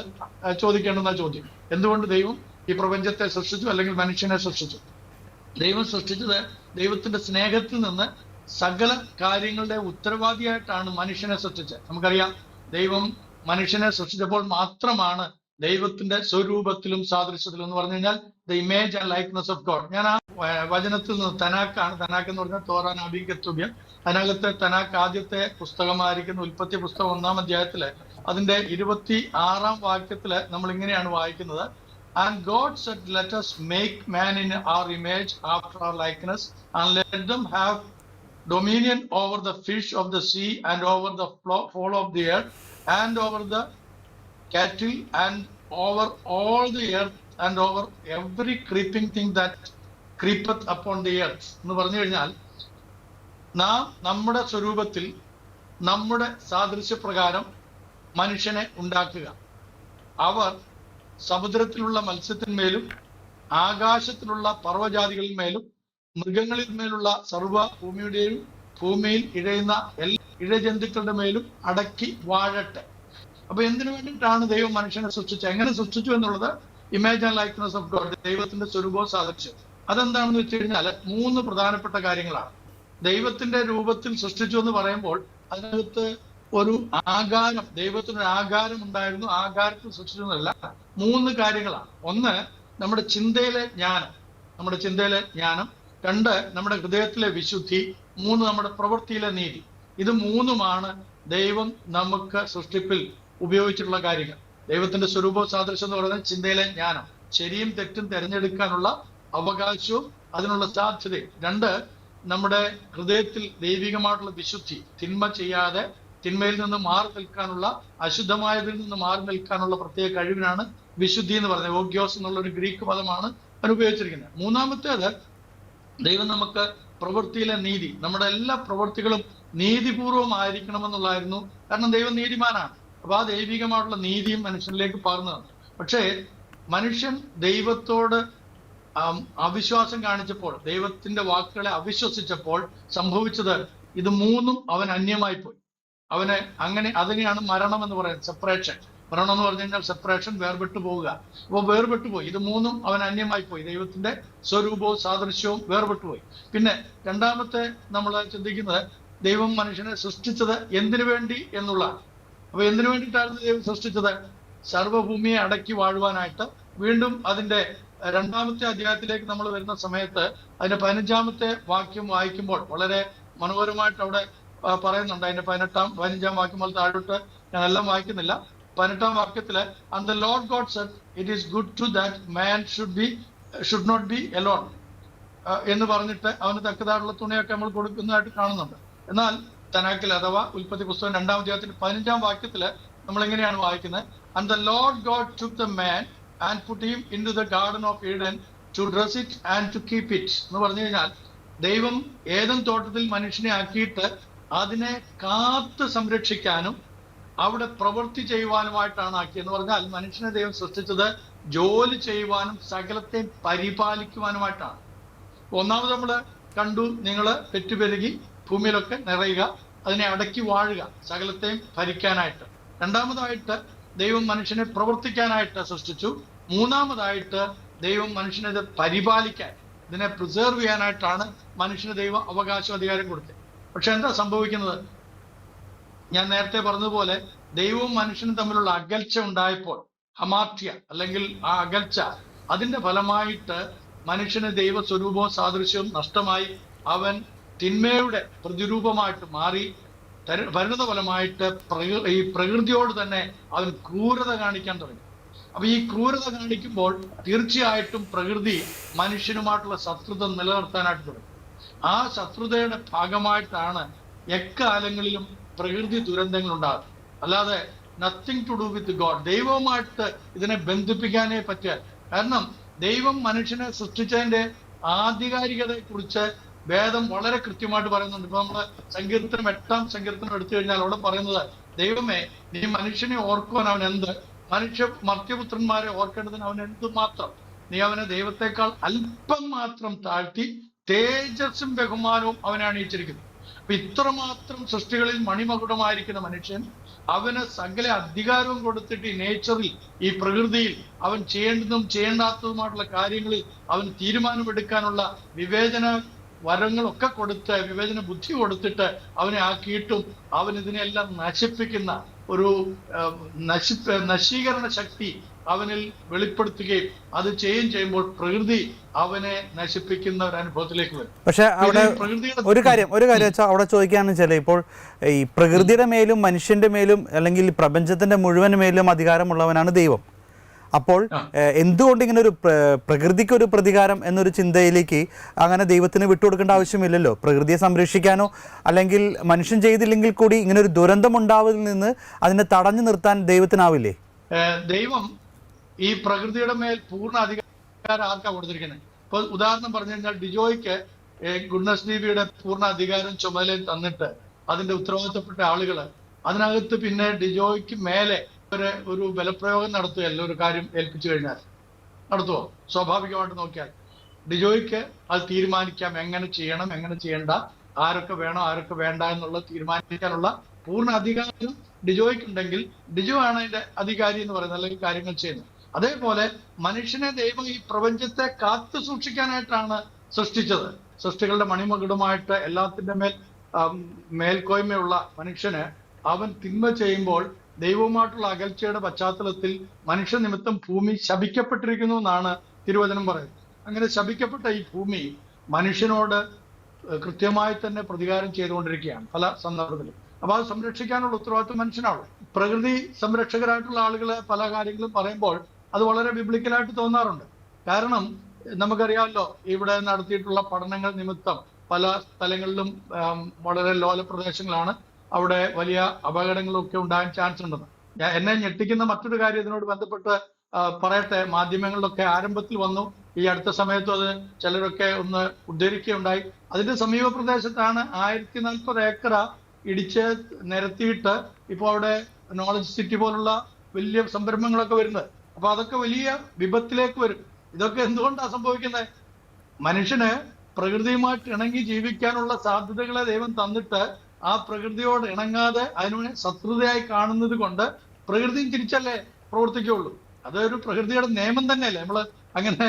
Speaker 2: ചോദിക്കേണ്ടുന്ന ചോദ്യം. എന്തുകൊണ്ട് ദൈവം ഈ പ്രപഞ്ചത്തെ സൃഷ്ടിച്ചു അല്ലെങ്കിൽ മനുഷ്യനെ സൃഷ്ടിച്ചു? ദൈവം സൃഷ്ടിച്ചത് ദൈവത്തിന്റെ സ്നേഹത്തിൽ നിന്ന് സകല കാര്യങ്ങളുടെ ഉത്തരവാദിയായിട്ടാണ് മനുഷ്യനെ സൃഷ്ടിച്ചത്. നമുക്കറിയാം, ദൈവം മനുഷ്യനെ സൃഷ്ടിച്ചപ്പോൾ മാത്രമാണ് ദൈവത്തിന്റെ സ്വരൂപത്തിലും സാദൃശ്യത്തിലും എന്ന് പറഞ്ഞു കഴിഞ്ഞാൽ the image and likeness of God. ഞാൻ ആ വചനത്തിൽ നിന്ന്, തനാക്ക് എന്ന് പറഞ്ഞാൽ തോറാ നബി കത്തുബ്യം, അതിനകത്തെ തനാക്ക് ആദ്യത്തെ പുസ്തകമായിരിക്കുന്ന ഉൽപ്പത്തി പുസ്തകം 1-ാം അധ്യായത്തില് അതിന്റെ 26-ാം വാക്യത്തില് നമ്മൾ ഇങ്ങനെയാണ് വായിക്കുന്നത്: And God said, let us make man in our image after our likeness, and let them have dominion over the fish of the sea, and over the fowl of the earth, and over the cattle, and over all the earth, and over every creeping thing that creepeth upon the earth. എന്ന് പറഞ്ഞു കഴിഞ്ഞാൽ, നാം നമ്മുടെ സ്വരൂപത്തിൽ നമ്മുടെ സാദൃശ്യപ്രകാരം മനുഷ്യനെ ഉണ്ടാക്കുക. അവർ സമുദ്രത്തിലുള്ള മത്സ്യത്തിന്മേലും ആകാശത്തിലുള്ള പർവ്വജാതികളിന്മേലും മൃഗങ്ങളിൽ മേലുള്ള സർവ്വ ഭൂമിയിൽ ഇഴയുന്ന എല്ലാ ഇഴജന്തുക്കളുടെ മേലും അടക്കി വാഴട്ടെ. അപ്പൊ എന്തിനു വേണ്ടിയിട്ടാണ് ദൈവം മനുഷ്യനെ സൃഷ്ടിച്ചത്? എങ്ങനെ സൃഷ്ടിച്ചു എന്നുള്ളത് image and likeness of God, ദൈവത്തിന്റെ സ്വരൂപവും സാദൃശ്യം. അതെന്താണെന്ന് വെച്ച് കഴിഞ്ഞാൽ 3 പ്രധാനപ്പെട്ട കാര്യങ്ങളാണ്. ദൈവത്തിന്റെ രൂപത്തിൽ സൃഷ്ടിച്ചു എന്ന് പറയുമ്പോൾ അതിനകത്ത് ഒരു ആകാരം, ദൈവത്തിനൊരു ആകാരം ഉണ്ടായിരുന്നു. ആകാരത്തിൽ സൃഷ്ടിച്ചതല്ല, 3 കാര്യങ്ങളാണ്. ഒന്ന്, നമ്മുടെ ചിന്തയിലെ ജ്ഞാനം. 2, നമ്മുടെ ഹൃദയത്തിലെ വിശുദ്ധി. 3, നമ്മുടെ പ്രവൃത്തിയിലെ നീതി. ഇത് 3ഉമാണ് ദൈവം നമുക്ക് സൃഷ്ടിപ്പിൽ ഉപയോഗിച്ചിട്ടുള്ള കാര്യങ്ങൾ. ദൈവത്തിന്റെ സ്വരൂപ സാദൃശ്യം എന്ന് പറയുന്നത് ചിന്തയിലെ ജ്ഞാനം, ശരിയും തെറ്റും തിരഞ്ഞെടുക്കാനുള്ള അവകാശവും അതിനുള്ള സാധ്യതയും. 2, നമ്മുടെ ഹൃദയത്തിൽ ദൈവികമായിട്ടുള്ള വിശുദ്ധി, തിന്മ ചെയ്യാതെ തിന്മയിൽ നിന്ന് മാറി നിൽക്കാനുള്ള, അശുദ്ധമായതിൽ നിന്ന് മാറി നിൽക്കാനുള്ള പ്രത്യേക കഴിവിനാണ് വിശുദ്ധി എന്ന് പറയുന്നത്. ഓഗ്യോസ് എന്നുള്ള ഒരു ഗ്രീക്ക് പദമാണ് അനുപയോഗിച്ചിരിക്കുന്നത്. 3ാമത്തേത്, ദൈവം നമുക്ക് പ്രവൃത്തിയിലെ നീതി. നമ്മുടെ എല്ലാ പ്രവൃത്തികളും നീതിപൂർവമായിരിക്കണമെന്നുള്ളായിരുന്നു. കാരണം ദൈവം നീതിമാനാണ്. അപ്പൊ ആ ദൈവികമായിട്ടുള്ള നീതിയും മനുഷ്യനിലേക്ക് പകർന്നു തന്നു. പക്ഷേ മനുഷ്യൻ ദൈവത്തോട് അവിശ്വാസം കാണിച്ചപ്പോൾ, ദൈവത്തിന്റെ വാക്കുകളെ അവിശ്വസിച്ചപ്പോൾ സംഭവിച്ചത് ഇത് 3ഉം അവൻ അന്യമായി പോയി. അതിനെയാണ് മരണം എന്ന് പറയുന്നത്, സെപ്പറേഷൻ. മരണം എന്ന് പറഞ്ഞു കഴിഞ്ഞാൽ സെപ്പറേഷൻ, വേർപെട്ടു പോവുക. അപ്പോൾ വേർപെട്ടു പോയി. ഇത് 3ഉം അവൻ അന്യമായി പോയി. ദൈവത്തിന്റെ സ്വരൂപവും സാദൃശ്യവും വേർപെട്ടു പോയി. പിന്നെ 2ാമത്തെ നമ്മൾ ചിന്തിക്കുന്നത്, ദൈവം മനുഷ്യനെ സൃഷ്ടിച്ചത് എന്തിനു വേണ്ടി എന്നുള്ളതാണ്. അപ്പൊ എന്തിനു വേണ്ടിയിട്ടായിരുന്നു ദൈവം സൃഷ്ടിച്ചത്? സർവ്വഭൂമിയെ അടക്കി വാഴുവാനായിട്ട്. വീണ്ടും അതിന്റെ 2ാമത്തെ അധ്യായത്തിലേക്ക് നമ്മൾ വരുന്ന സമയത്ത് അതിന്റെ 15ാമത്തെ വാക്യം വായിക്കുമ്പോൾ വളരെ മനോഹരമായിട്ട് അവിടെ പറയുന്നുണ്ട്. അതിന്റെ 15ാം വാക്യം പോലെ താഴോട്ട് ഞാൻ എല്ലാം വായിക്കുന്നില്ല. 18ാം വാക്യത്തില്, and the Lord God said, it is good to that man should not be alone എന്ന് പറഞ്ഞിട്ട് അവന് തക്കതായിട്ടുള്ള തുണിയൊക്കെ നമ്മൾ കൊടുക്കുന്നതായിട്ട് കാണുന്നുണ്ട്. എന്നാൽ തനാക്കിൽ അഥവാ ഉൽപ്പത്തി പുസ്തകം 2-ാം അധ്യായത്തിന്റെ 15-ാം വാക്യത്തില് നമ്മൾ എങ്ങനെയാണ് വായിക്കുന്നത്? And the Lord God took the man and put him into the garden of Eden to dress it and to keep it. എന്ന് പറഞ്ഞു കഴിഞ്ഞാൽ ദൈവം ഏദൻ തോട്ടത്തിൽ മനുഷ്യനെ ആക്കിയിട്ട് അതിനെ കാത്ത് സംരക്ഷിക്കാനും അവിടെ പ്രവൃത്തി ചെയ്യുവാനുമായിട്ടാണ് ആക്കിയെന്ന് പറഞ്ഞാൽ മനുഷ്യനെ ദൈവം സൃഷ്ടിച്ചത് ജോലി ചെയ്യുവാനും സകലത്തെയും പരിപാലിക്കുവാനുമായിട്ടാണ്. ഒന്നാമത് നമ്മൾ കണ്ടു, നിങ്ങൾ പെറ്റുപെരുകി ഭൂമിയിലൊക്കെ നിറയുക, അതിനെ അടക്കി വാഴുക, സകലത്തെയും ഭരിക്കാനായിട്ട്. രണ്ടാമതായിട്ട് ദൈവം മനുഷ്യനെ പ്രവർത്തിക്കാനായിട്ട് സൃഷ്ടിച്ചു. മൂന്നാമതായിട്ട് ദൈവം മനുഷ്യനെ ഇത് പരിപാലിക്കാൻ, ഇതിനെ പ്രിസേർവ് ചെയ്യാനായിട്ടാണ് മനുഷ്യന് ദൈവം അവകാശം അധികാരം കൊടുത്തത്. പക്ഷെ എന്താ സംഭവിക്കുന്നത്? ഞാൻ നേരത്തെ പറഞ്ഞതുപോലെ ദൈവവും മനുഷ്യനും തമ്മിലുള്ള അകൽച്ച ഉണ്ടായപ്പോൾ, ഹമാർഷ്യ അല്ലെങ്കിൽ ആ അകൽച്ച, അതിന്റെ ഫലമായിട്ട് മനുഷ്യന് ദൈവ സ്വരൂപവും സാദൃശ്യവും നഷ്ടമായി. അവൻ തിന്മയുടെ പ്രതിരൂപമായിട്ട് മാറി. പരിണത ഫലമായിട്ട് ഈ പ്രകൃതിയോട് തന്നെ അവൻ ക്രൂരത കാണിക്കാൻ തുടങ്ങി. അപ്പൊ ഈ ക്രൂരത കാണിക്കുമ്പോൾ തീർച്ചയായിട്ടും പ്രകൃതി മനുഷ്യനുമായിട്ടുള്ള ശത്രുത നിലനിർത്താനായിട്ട് തുടങ്ങി. ആ ശത്രുതയുടെ ഭാഗമായിട്ടാണ് എക്കാലങ്ങളിലും പ്രകൃതി ദുരന്തങ്ങൾ ഉണ്ടാകുന്നത്. അല്ലാതെ nothing to do with God. ദൈവവുമായിട്ട് ഇതിനെ ബന്ധിപ്പിക്കാനേ പറ്റുക. കാരണം ദൈവം മനുഷ്യനെ സൃഷ്ടിച്ചതിന്റെ ആധികാരികതയെ കുറിച്ച് വേദം വളരെ കൃത്യമായിട്ട് പറയുന്നുണ്ട്. ഇപ്പൊ നമ്മള് സങ്കീർത്തനം 8-ാം സങ്കീർത്തനം എടുത്തു കഴിഞ്ഞാൽ അവിടെ പറയുന്നത്, ദൈവമേ നീ മനുഷ്യനെ ഓർക്കുവാൻ അവൻ എന്ത്, മർത്യപുത്രന്മാരെ ഓർക്കേണ്ടതിന് അവൻ എന്തുമാത്രം, നീ അവനെ ദൈവത്തെക്കാൾ അല്പം മാത്രം താഴ്ത്തി തേജസ്സും ബഹുമാനവും അവനെ അണിയിച്ചിരിക്കുന്നു. അപ്പൊ ഇത്രമാത്രം സൃഷ്ടികളിൽ മണിമകുടമായിരിക്കുന്ന മനുഷ്യൻ അവന് സകല അധികാരവും കൊടുത്തിട്ട് ഈ നേച്ചറിൽ, ഈ പ്രകൃതിയിൽ അവൻ ചെയ്യേണ്ടതും ചെയ്യേണ്ടാത്തതുമായിട്ടുള്ള കാര്യങ്ങളിൽ അവൻ തീരുമാനമെടുക്കാനുള്ള വിവേചന വരങ്ങളൊക്കെ കൊടുത്ത്, വിവേചന ബുദ്ധി കൊടുത്തിട്ട് അവനെ ആക്കിയിട്ടും അവൻ ഇതിനെല്ലാം നശിപ്പിക്കുന്ന ഒരു നശീകരണ ശക്തി അവനിൽ വെളിപ്പെടുത്തുകയും അത് ചെയ്യുമ്പോൾ പ്രകൃതി അവനെ നശിപ്പിക്കുന്ന ഒരു അനുഭവത്തിലേക്ക് വരും.
Speaker 1: പക്ഷെ അവിടെ ഒരു കാര്യം വെച്ചാൽ അവിടെ ചോദിക്കുകയാണെന്ന് വെച്ചാൽ, ഇപ്പോൾ ഈ പ്രകൃതിയുടെ മേലും മനുഷ്യന്റെ മേലും അല്ലെങ്കിൽ പ്രപഞ്ചത്തിന്റെ മുഴുവൻ മേലും അധികാരമുള്ളവനാണ് ദൈവം. അപ്പോൾ എന്തുകൊണ്ട് ഇങ്ങനെ ഒരു പ്രകൃതിക്ക് ഒരു പ്രതികാരം എന്നൊരു ചിന്തയിലേക്ക് അങ്ങനെ ദൈവത്തിന് വിട്ടുകൊടുക്കേണ്ട ആവശ്യമില്ലല്ലോ? പ്രകൃതിയെ സംരക്ഷിക്കാനോ അല്ലെങ്കിൽ മനുഷ്യൻ ചെയ്തില്ലെങ്കിൽ കൂടി ഇങ്ങനെ ഒരു ദുരന്തം ഉണ്ടാവുന്നതിൽ നിന്ന് അതിനെ തടഞ്ഞു നിർത്താൻ ദൈവത്തിനാവില്ലേ?
Speaker 2: ദൈവം ഈ പ്രകൃതിയുടെ മേൽ പൂർണ്ണ അധികാരം ആർക്കാ കൊടുത്തിരിക്കുന്നത്? ഇപ്പൊ ഉദാഹരണം പറഞ്ഞു കഴിഞ്ഞാൽ, ഡിജോയ്ക്ക് ഗുഡ്നസ് ടിവിയുടെ പൂർണ്ണ അധികാരം ചുമതലയും തന്നിട്ട് അതിന്റെ ഉത്തരവാദിത്തപ്പെട്ട ആളുകള് അതിനകത്ത് പിന്നെ ഡിജോയ്ക്ക് മേലെ ഒരു ബലപ്രയോഗം നടത്തുകയല്ല. ഒരു കാര്യം ഏൽപ്പിച്ചു കഴിഞ്ഞാൽ നടത്തുവോ? സ്വാഭാവികമായിട്ട് നോക്കിയാൽ ഡിജോയ്ക്ക് അത് തീരുമാനിക്കാം, എങ്ങനെ ചെയ്യണം, എങ്ങനെ ചെയ്യണ്ട, ആരൊക്കെ വേണം, ആരൊക്കെ വേണ്ട എന്നുള്ളത് തീരുമാനിക്കാനുള്ള പൂർണ്ണ അധികാരം ഡിജോയ്ക്കുണ്ടെങ്കിൽ ഡിജോ ആണ് അതിന്റെ അധികാരി എന്ന് പറയുന്നത്, അല്ലെങ്കിൽ കാര്യങ്ങൾ ചെയ്യുന്നത്. അതേപോലെ മനുഷ്യനെ ദൈവം ഈ പ്രപഞ്ചത്തെ കാത്തു സൂക്ഷിക്കാനായിട്ടാണ് സൃഷ്ടിച്ചത്. സൃഷ്ടികളുടെ മണിമകുടമായിട്ട് എല്ലാത്തിന്റെ മേൽക്കോയ്മയുള്ള മനുഷ്യന് അവൻ തിന്മ ചെയ്യുമ്പോൾ ദൈവവുമായിട്ടുള്ള അകൽച്ചയുടെ പശ്ചാത്തലത്തിൽ മനുഷ്യ നിമിത്തം ഭൂമി ശപിക്കപ്പെട്ടിരിക്കുന്നു എന്നാണ് തിരുവചനം പറയുന്നത്. അങ്ങനെ ശപിക്കപ്പെട്ട ഈ ഭൂമി മനുഷ്യനോട് കൃത്യമായി തന്നെ പ്രതികാരം ചെയ്തുകൊണ്ടിരിക്കുകയാണ് പല സന്ദർഭത്തിലും. അപ്പൊ അത് സംരക്ഷിക്കാനുള്ള ഉത്തരവാദിത്വം മനുഷ്യനാണ്. പ്രകൃതി സംരക്ഷകരായിട്ടുള്ള ആളുകൾ പല കാര്യങ്ങളും പറയുമ്പോൾ അത് വളരെ ബിബ്ലിക്കലായിട്ട് തോന്നാറുണ്ട്. കാരണം നമുക്കറിയാമല്ലോ, ഇവിടെ നടത്തിയിട്ടുള്ള പഠനങ്ങൾ നിമിത്തം പല സ്ഥലങ്ങളിലും വളരെ ലോല പ്രദേശങ്ങളാണ്, അവിടെ വലിയ അപകടങ്ങളൊക്കെ ഉണ്ടാകാൻ ചാൻസ് ഉണ്ടെന്ന്. എന്നെ ഞെട്ടിക്കുന്ന മറ്റൊരു കാര്യം ഇതിനോട് ബന്ധപ്പെട്ട് പറയട്ടെ. മാധ്യമങ്ങളിലൊക്കെ ആരംഭത്തിൽ വന്നു, ഈ അടുത്ത സമയത്തും അത് ചിലരൊക്കെ ഒന്ന് ഉദ്ധരിക്കുകയുണ്ടായി. അതിന്റെ സമീപ പ്രദേശത്താണ് 1040 ഏക്കർ ഇടിച്ച് നിരത്തിയിട്ട് ഇപ്പോൾ അവിടെ നോളജ് സിറ്റി പോലുള്ള വലിയ സംരംഭങ്ങളൊക്കെ വരുന്നത്. അപ്പൊ അതൊക്കെ വലിയ വിപത്തിലേക്ക് വരും. ഇതൊക്കെ എന്തുകൊണ്ടാണ് സംഭവിക്കുന്നത്? മനുഷ്യന് പ്രകൃതിയുമായിട്ട് ഇണങ്ങി ജീവിക്കാനുള്ള സാധ്യതകളെ ദൈവം തന്നിട്ട് ആ പ്രകൃതിയോട് ഇണങ്ങാതെ അതിനെ ശത്രുതയായി കാണുന്നത് കൊണ്ട് പ്രകൃതിയും തിരിച്ചല്ലേ പ്രവർത്തിക്കുകയുള്ളൂ. അതൊരു പ്രകൃതിയുടെ നിയമം തന്നെയല്ലേ. നമ്മള് അങ്ങനെ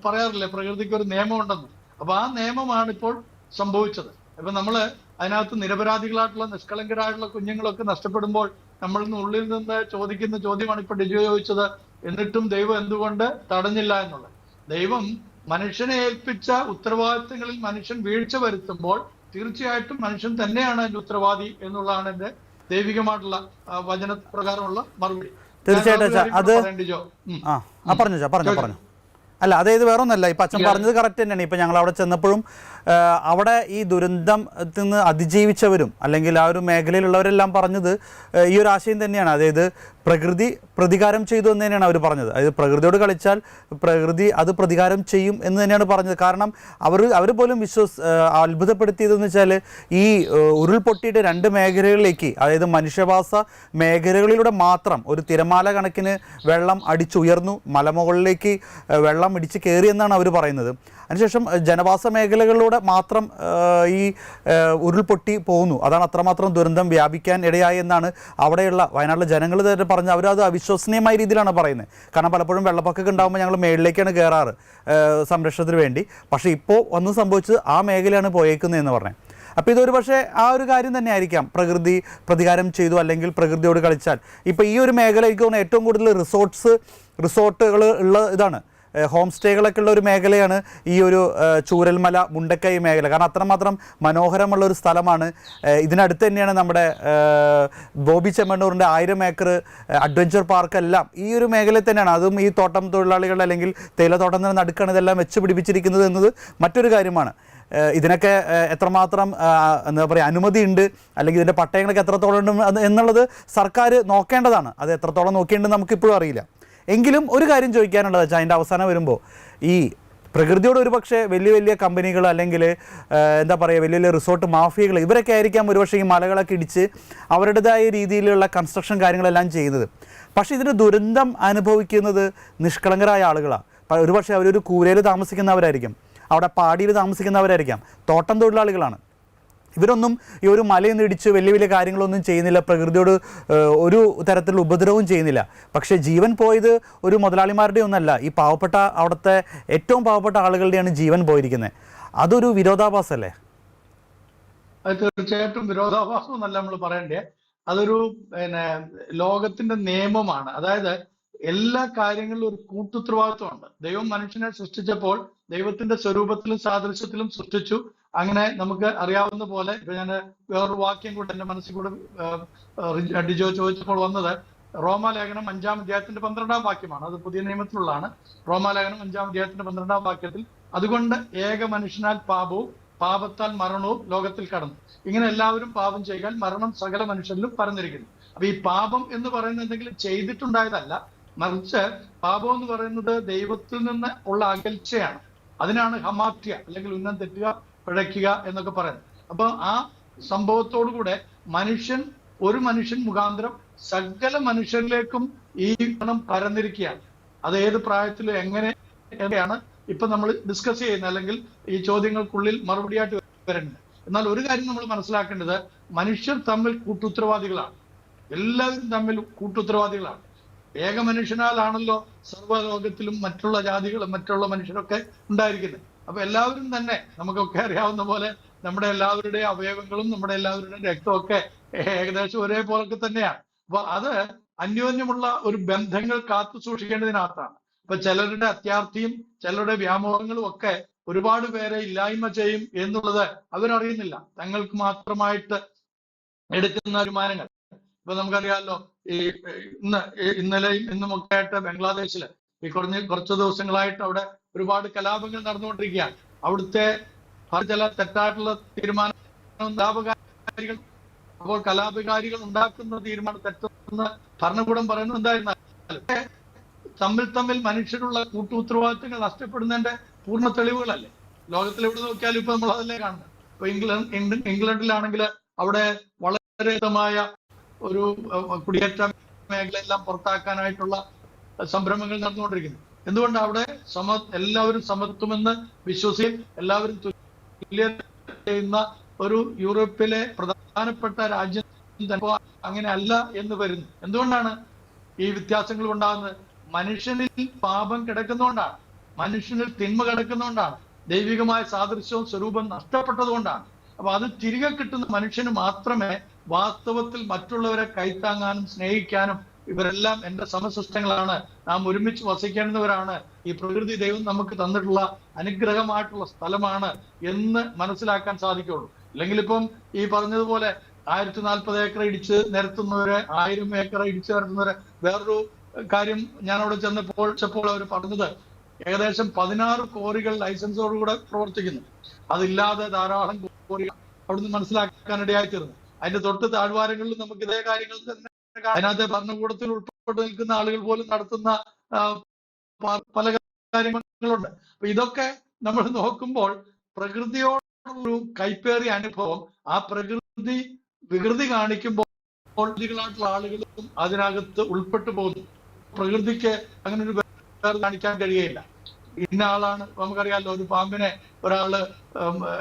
Speaker 2: പറയാറില്ലേ, പ്രകൃതിക്ക് ഒരു നിയമമുണ്ടെന്ന്. അപ്പൊ ആ നിയമമാണ് ഇപ്പോൾ സംഭവിച്ചത്. ഇപ്പൊ നമ്മള് അതിനകത്ത് നിരപരാധികളായിട്ടുള്ള നിഷ്കളങ്കരായിട്ടുള്ള കുഞ്ഞുങ്ങളൊക്കെ നഷ്ടപ്പെടുമ്പോൾ നമ്മളിൽ ഉള്ളിൽ നിന്ന് ചോദിക്കുന്ന ചോദ്യമാണ് ഇപ്പൊ ഡിജോ ചോദിച്ചത്, എന്നിട്ടും ദൈവം എന്തുകൊണ്ട് തടഞ്ഞില്ല എന്നുള്ളത്. ദൈവം മനുഷ്യനെ ഏൽപ്പിച്ച ഉത്തരവാദിത്തങ്ങളിൽ മനുഷ്യൻ വീഴ്ച വരുത്തുമ്പോൾ തീർച്ചയായിട്ടും മനുഷ്യൻ തന്നെയാണ് അതിന്റെ ഉത്തരവാദി എന്നുള്ളതാണ് എന്റെ ദൈവികമായിട്ടുള്ള വചനപ്രകാരമുള്ള മറുപടി.
Speaker 1: തീർച്ചയായിട്ടും അല്ല, അതായത് വേറെ ഒന്നല്ല, ഇപ്പം അച്ഛൻ പറഞ്ഞത് കറക്റ്റ് തന്നെയാണ്. ഇപ്പം ഞങ്ങൾ അവിടെ ചെന്നപ്പോഴും അവിടെ ഈ ദുരന്തത്തിൽ നിന്ന് അതിജീവിച്ചവരും അല്ലെങ്കിൽ ആ ഒരു മേഖലയിലുള്ളവരെല്ലാം പറഞ്ഞത് ഈ ഒരു ആശയം തന്നെയാണ്. അതായത് പ്രകൃതി പ്രതികാരം ചെയ്തു എന്ന് തന്നെയാണ് അവർ പറഞ്ഞത്. അതായത് പ്രകൃതിയോട് കളിച്ചാൽ പ്രകൃതി അത് പ്രതികാരം ചെയ്യും എന്ന് തന്നെയാണ് പറഞ്ഞത്. കാരണം അവർ പോലും അത്ഭുതപ്പെടുത്തിയതെന്ന് വെച്ചാൽ ഈ ഉരുൾപൊട്ടിയിട്ട് 2 മേഖലകളിലേക്ക്, അതായത് മനുഷ്യവാസ മേഖലകളിലൂടെ മാത്രം ഒരു തിരമാല കണക്കിന് വെള്ളം അടിച്ചുയർന്നു, മലമുകളിലേക്ക് വെള്ളം ഇടിച്ച് കയറി എന്നാണ് അവർ പറയുന്നത്. അതിനുശേഷം ജനവാസ മേഖലകളിലൂടെ മാത്രം ഈ ഉരുൾപൊട്ടി പോകുന്നു. അതാണ് അത്രമാത്രം ദുരന്തം വ്യാപിക്കാൻ ഇടയായി എന്നാണ് അവിടെയുള്ള വയനാട്ടിലെ ജനങ്ങൾ തന്നെ പറഞ്ഞ് അവരത് അവിശ്വസനീയമായ രീതിയിലാണ് പറയുന്നത്. കാരണം പലപ്പോഴും വെള്ളപ്പൊക്കമൊക്കെ ഉണ്ടാകുമ്പോൾ ഞങ്ങൾ മേളിലേക്കാണ് കയറാറ് സംരക്ഷണത്തിന് വേണ്ടി. പക്ഷേ ഇപ്പോൾ ഒന്നും സംഭവിച്ചത് ആ മേഖലയാണ് പോയേക്കുന്നതെന്ന് പറഞ്ഞത്. അപ്പോൾ ഇതൊരു പക്ഷേ ആ ഒരു കാര്യം തന്നെ ആയിരിക്കാം, പ്രകൃതി പ്രതികാരം ചെയ്തു അല്ലെങ്കിൽ പ്രകൃതിയോട് കളിച്ചാൽ. ഇപ്പോൾ ഈ ഒരു മേഖല എനിക്ക് തോന്നുന്നു ഏറ്റവും കൂടുതൽ റിസോർട്ടുകൾ ഉള്ള ഇതാണ്, ഹോം സ്റ്റേകളൊക്കെ ഉള്ള ഒരു മേഖലയാണ് ഈ ഒരു ചൂരൽമല മുണ്ടക്കൈ മേഖല. കാരണം അത്രമാത്രം മനോഹരമുള്ള ഒരു സ്ഥലമാണ്. ഇതിനടുത്ത് തന്നെയാണ് നമ്മുടെ ബോബി ചെമ്മണ്ണൂറിൻ്റെ 1000 ഏക്കർ അഡ്വഞ്ചർ പാർക്കെല്ലാം ഈ ഒരു മേഖലയിൽ തന്നെയാണ്. അതും ഈ തോട്ടം തൊഴിലാളികൾ അല്ലെങ്കിൽ തേയിലത്തോട്ടം തന്നെ നടുക്കാണ് ഇതെല്ലാം വെച്ച് പിടിപ്പിച്ചിരിക്കുന്നത് എന്നത് മറ്റൊരു കാര്യമാണ്. ഇതിനൊക്കെ എത്രമാത്രം എന്താ പറയുക അനുമതിയുണ്ട് അല്ലെങ്കിൽ ഇതിൻ്റെ പട്ടയങ്ങളൊക്കെ എത്രത്തോളം ഉണ്ട് എന്നുള്ളത് സർക്കാർ നോക്കേണ്ടതാണ്. അത് എത്രത്തോളം നോക്കിയിട്ടുണ്ടെന്ന് നമുക്കിപ്പോഴും അറിയില്ല. എങ്കിലും ഒരു കാര്യം ചോദിക്കാനുള്ളത് വെച്ചാൽ അതിൻ്റെ അവസാനം വരുമ്പോൾ ഈ പ്രകൃതിയോട് ഒരു പക്ഷേ വലിയ വലിയ കമ്പനികൾ അല്ലെങ്കിൽ എന്താ പറയുക വലിയ വലിയ റിസോർട്ട് മാഫിയകൾ ഇവരൊക്കെ ആയിരിക്കാം ഒരുപക്ഷെ ഈ മലകളൊക്കെ ഇടിച്ച് അവരുടേതായ രീതിയിലുള്ള കൺസ്ട്രക്ഷൻ കാര്യങ്ങളെല്ലാം ചെയ്യുന്നത്. പക്ഷേ ഇതിന് ദുരന്തം അനുഭവിക്കുന്നത് നിഷ്കളങ്കരായ ആളുകളാണ്. ഒരുപക്ഷെ അവരൊരു കൂരയിൽ താമസിക്കുന്നവരായിരിക്കും, അവിടെ പാടിയിൽ താമസിക്കുന്നവരായിരിക്കാം, തോട്ടം തൊഴിലാളികളാണ്. ഇവരൊന്നും ഈ ഒരു മലയൊന്നും ഇടിച്ച് വലിയ വലിയ കാര്യങ്ങളൊന്നും ചെയ്യുന്നില്ല, പ്രകൃതിയോട് ഒരു തരത്തിലുള്ള ഉപദ്രവവും ചെയ്യുന്നില്ല. പക്ഷേ ജീവൻ പോയത് ഒരു മുതലാളിമാരുടെ ഒന്നല്ല, ഈ പാവപ്പെട്ട അവിടുത്തെ ഏറ്റവും പാവപ്പെട്ട ആളുകളുടെയാണ് ജീവൻ പോയിരിക്കുന്നത്. അതൊരു വിരോധാഭാസമല്ലേ?
Speaker 2: അത് തീർച്ചയായിട്ടും വിരോധാഭാസം എന്നല്ല നമ്മൾ പറയണ്ടേ, അതൊരു ലോകത്തിന്റെ നിയമമാണ്. അതായത് എല്ലാ കാര്യങ്ങളിലും ഒരു കൂട്ടുത്തരവാദിത്വമുണ്ട്. ദൈവം മനുഷ്യനെ സൃഷ്ടിച്ചപ്പോൾ ദൈവത്തിന്റെ സ്വരൂപത്തിലും സാദൃശ്യത്തിലും സൃഷ്ടിച്ചു. അങ്ങനെ നമുക്ക് അറിയാവുന്ന പോലെ ഇപ്പൊ ഞാൻ വേറൊരു വാക്യം കൂടെ എന്റെ മനസ്സിൽ കൂടെ ഡിജോ ചോദിച്ചപ്പോൾ വന്നത് റോമാലേഖനം 5-ാം അധ്യായത്തിന്റെ 12-ാം വാക്യമാണ്. അത് പുതിയ നിയമത്തിലുള്ളതാണ്. റോമാലേഖനം 5-ാം അധ്യായത്തിന്റെ 12-ാം വാക്യത്തിൽ അതുകൊണ്ട് ഏക മനുഷ്യനാൽ പാപവും പാപത്താൽ മരണവും ലോകത്തിൽ കടന്നു, ഇങ്ങനെ എല്ലാവരും പാപം ചെയ്താൽ മരണം സകല മനുഷ്യരിലും പരന്നിരിക്കുന്നു. അപ്പൊ ഈ പാപം എന്ന് പറയുന്നത് എന്തെങ്കിലും ചെയ്തിട്ടുണ്ടായതല്ല, മറിച്ച് പാപം എന്ന് പറയുന്നത് ദൈവത്തിൽ നിന്ന് ഉള്ള അകൽച്ചയാണ്. അതിനാണ് ഹമാത്യ അല്ലെങ്കിൽ ഉന്നം തെറ്റുക, പിഴയ്ക്കുക എന്നൊക്കെ പറയുന്നത്. അപ്പൊ ആ സംഭവത്തോടുകൂടെ ഒരു മനുഷ്യൻ മുഖാന്തരം സകല മനുഷ്യരിലേക്കും ഈ ഗുണം പരന്നിരിക്കുകയാണ്. അത് ഏത് പ്രായത്തിലും എങ്ങനെയാണ് ഇപ്പൊ നമ്മൾ ഡിസ്കസ് ചെയ്യുന്നത്, അല്ലെങ്കിൽ ഈ ചോദ്യങ്ങൾക്കുള്ളിൽ മറുപടിയായിട്ട് വരുന്നത്. എന്നാൽ ഒരു കാര്യം നമ്മൾ മനസ്സിലാക്കേണ്ടത്, മനുഷ്യർ തമ്മിൽ കൂട്ടുത്തരവാദികളാണ്. എല്ലാവരും തമ്മിൽ കൂട്ടുത്തരവാദികളാണ്. ഏക മനുഷ്യനാലാണല്ലോ സർവ്വലോകത്തിലും മറ്റുള്ള ജാതികളും മറ്റുള്ള മനുഷ്യരൊക്കെ ഉണ്ടായിരിക്കുന്നത്. അപ്പൊ എല്ലാവരും തന്നെ നമുക്കൊക്കെ അറിയാവുന്ന പോലെ നമ്മുടെ എല്ലാവരുടെയും അവയവങ്ങളും നമ്മുടെ എല്ലാവരുടെയും രക്തമൊക്കെ ഏകദേശം ഒരേപോലൊക്കെ തന്നെയാണ്. അപ്പൊ അത് അന്യോന്യമുള്ള ഒരു ബന്ധങ്ങൾ കാത്തു സൂക്ഷിക്കേണ്ടതിനകത്താണ്. ഇപ്പൊ ചിലരുടെ അത്യാർത്ഥിയും ചിലരുടെ വ്യാമോഹങ്ങളും ഒക്കെ ഒരുപാട് പേരെ ഇല്ലായ്മ ചെയ്യും എന്നുള്ളത് അവരറിയുന്നില്ല. തങ്ങൾക്ക് മാത്രമായിട്ട് എടുക്കുന്ന തീരുമാനങ്ങൾ. ഇപ്പൊ നമുക്കറിയാമല്ലോ, ഈ ഇന്നലെയും ഇന്നുമൊക്കെ ആയിട്ട് ബംഗ്ലാദേശില് ഈ കുറച്ച് ദിവസങ്ങളായിട്ട് അവിടെ ഒരുപാട് കലാപങ്ങൾ നടന്നുകൊണ്ടിരിക്കുകയാണ്. അവിടുത്തെ ചില തെറ്റായിട്ടുള്ള തീരുമാനം കലാപകാരികൾ, അപ്പോൾ കലാപകാരികൾ ഉണ്ടാക്കുന്ന തീരുമാനം തെറ്റെന്ന് ഭരണകൂടം പറയുന്നത് എന്തായിരുന്നാലും തമ്മിൽ മനുഷ്യരുള്ള കൂട്ടുത്തരവാദിത്തങ്ങൾ നഷ്ടപ്പെടുന്നതിന്റെ പൂർണ്ണ തെളിവുകളല്ലേ ലോകത്തിൽ എവിടെ നോക്കിയാലും ഇപ്പൊ നമ്മൾ അതല്ലേ കാണുന്നത്. ഇപ്പൊ ഇംഗ്ലണ്ടിലാണെങ്കിൽ അവിടെ വളരെ ഒരു കുടിയേറ്റ മേഖലയെല്ലാം പുറത്താക്കാനായിട്ടുള്ള സംരംഭങ്ങൾ നടന്നുകൊണ്ടിരിക്കുന്നു. എന്തുകൊണ്ട് അവിടെ എല്ലാവരും സമത്വമെന്ന് വിശ്വസിക്കും, എല്ലാവരും തുല്യത ചെയ്യുന്ന ഒരു യൂറോപ്പിലെ പ്രധാനപ്പെട്ട രാജ്യം അങ്ങനെ അല്ല എന്ന് വരുന്നു. എന്തുകൊണ്ടാണ് ഈ വ്യത്യാസങ്ങൾ ഉണ്ടാകുന്നത്? മനുഷ്യനിൽ പാപം കിടക്കുന്നതുകൊണ്ടാണ്, മനുഷ്യനിൽ തിന്മ കിടക്കുന്നതുകൊണ്ടാണ്, ദൈവികമായ സാദൃശ്യവും സ്വരൂപം നഷ്ടപ്പെട്ടതുകൊണ്ടാണ്. അപ്പൊ അത് തിരികെ കിട്ടുന്ന മനുഷ്യന് മാത്രമേ വാസ്തവത്തിൽ മറ്റുള്ളവരെ കൈത്താങ്ങാനും സ്നേഹിക്കാനും, ഇവരെല്ലാം എന്റെ സമസൃഷ്ടങ്ങളാണ്, നാം ഒരുമിച്ച് വസിക്കേണ്ടവരാണ്, ഈ പ്രകൃതി ദൈവം നമുക്ക് തന്നിട്ടുള്ള അനുഗ്രഹമായിട്ടുള്ള സ്ഥലമാണ് എന്ന് മനസ്സിലാക്കാൻ സാധിക്കുള്ളൂ. അല്ലെങ്കിൽ ഇപ്പം ഈ പറഞ്ഞതുപോലെ 1040 ഏക്കർ ഇടിച്ച് നിരത്തുന്നവരെ, 1000 ഏക്കർ ഇടിച്ചു നിരത്തുന്നവരെ, വേറൊരു കാര്യം ഞാൻ അവിടെ ചെന്നപ്പോൾ അവർ പറഞ്ഞത്, ഏകദേശം 16 ക്വാറികൾ ലൈസൻസോടുകൂടെ പ്രവർത്തിക്കുന്നു. അതില്ലാതെ ധാരാളം ക്വാറികൾ അവിടുന്ന് മനസ്സിലാക്കാനിടയായി തീർന്നു. അതിന്റെ തൊട്ട് താഴ്വാരങ്ങളിൽ നമുക്ക് ഇതേ കാര്യങ്ങൾ തന്നെ അതിനകത്ത് ഭരണകൂടത്തിൽ ഉൾപ്പെട്ട് നിൽക്കുന്ന ആളുകൾ പോലും നടത്തുന്ന പല കാര്യങ്ങളുണ്ട്. അപ്പൊ ഇതൊക്കെ നമ്മൾ നോക്കുമ്പോൾ പ്രകൃതിയോടൊരു കൈപ്പേറിയ അനുഭവം, ആ പ്രകൃതി വികൃതി കാണിക്കുമ്പോൾ ായിട്ടുള്ള ആളുകളും അതിനകത്ത് ഉൾപ്പെട്ടു പോകുന്നു. പ്രകൃതിക്ക് അങ്ങനെ ഒരു കാണിക്കാൻ കഴിയുകയില്ല. ഇന്ന ആളാണ്, നമുക്കറിയാമല്ലോ, ഒരു പാമ്പിനെ ഒരാള്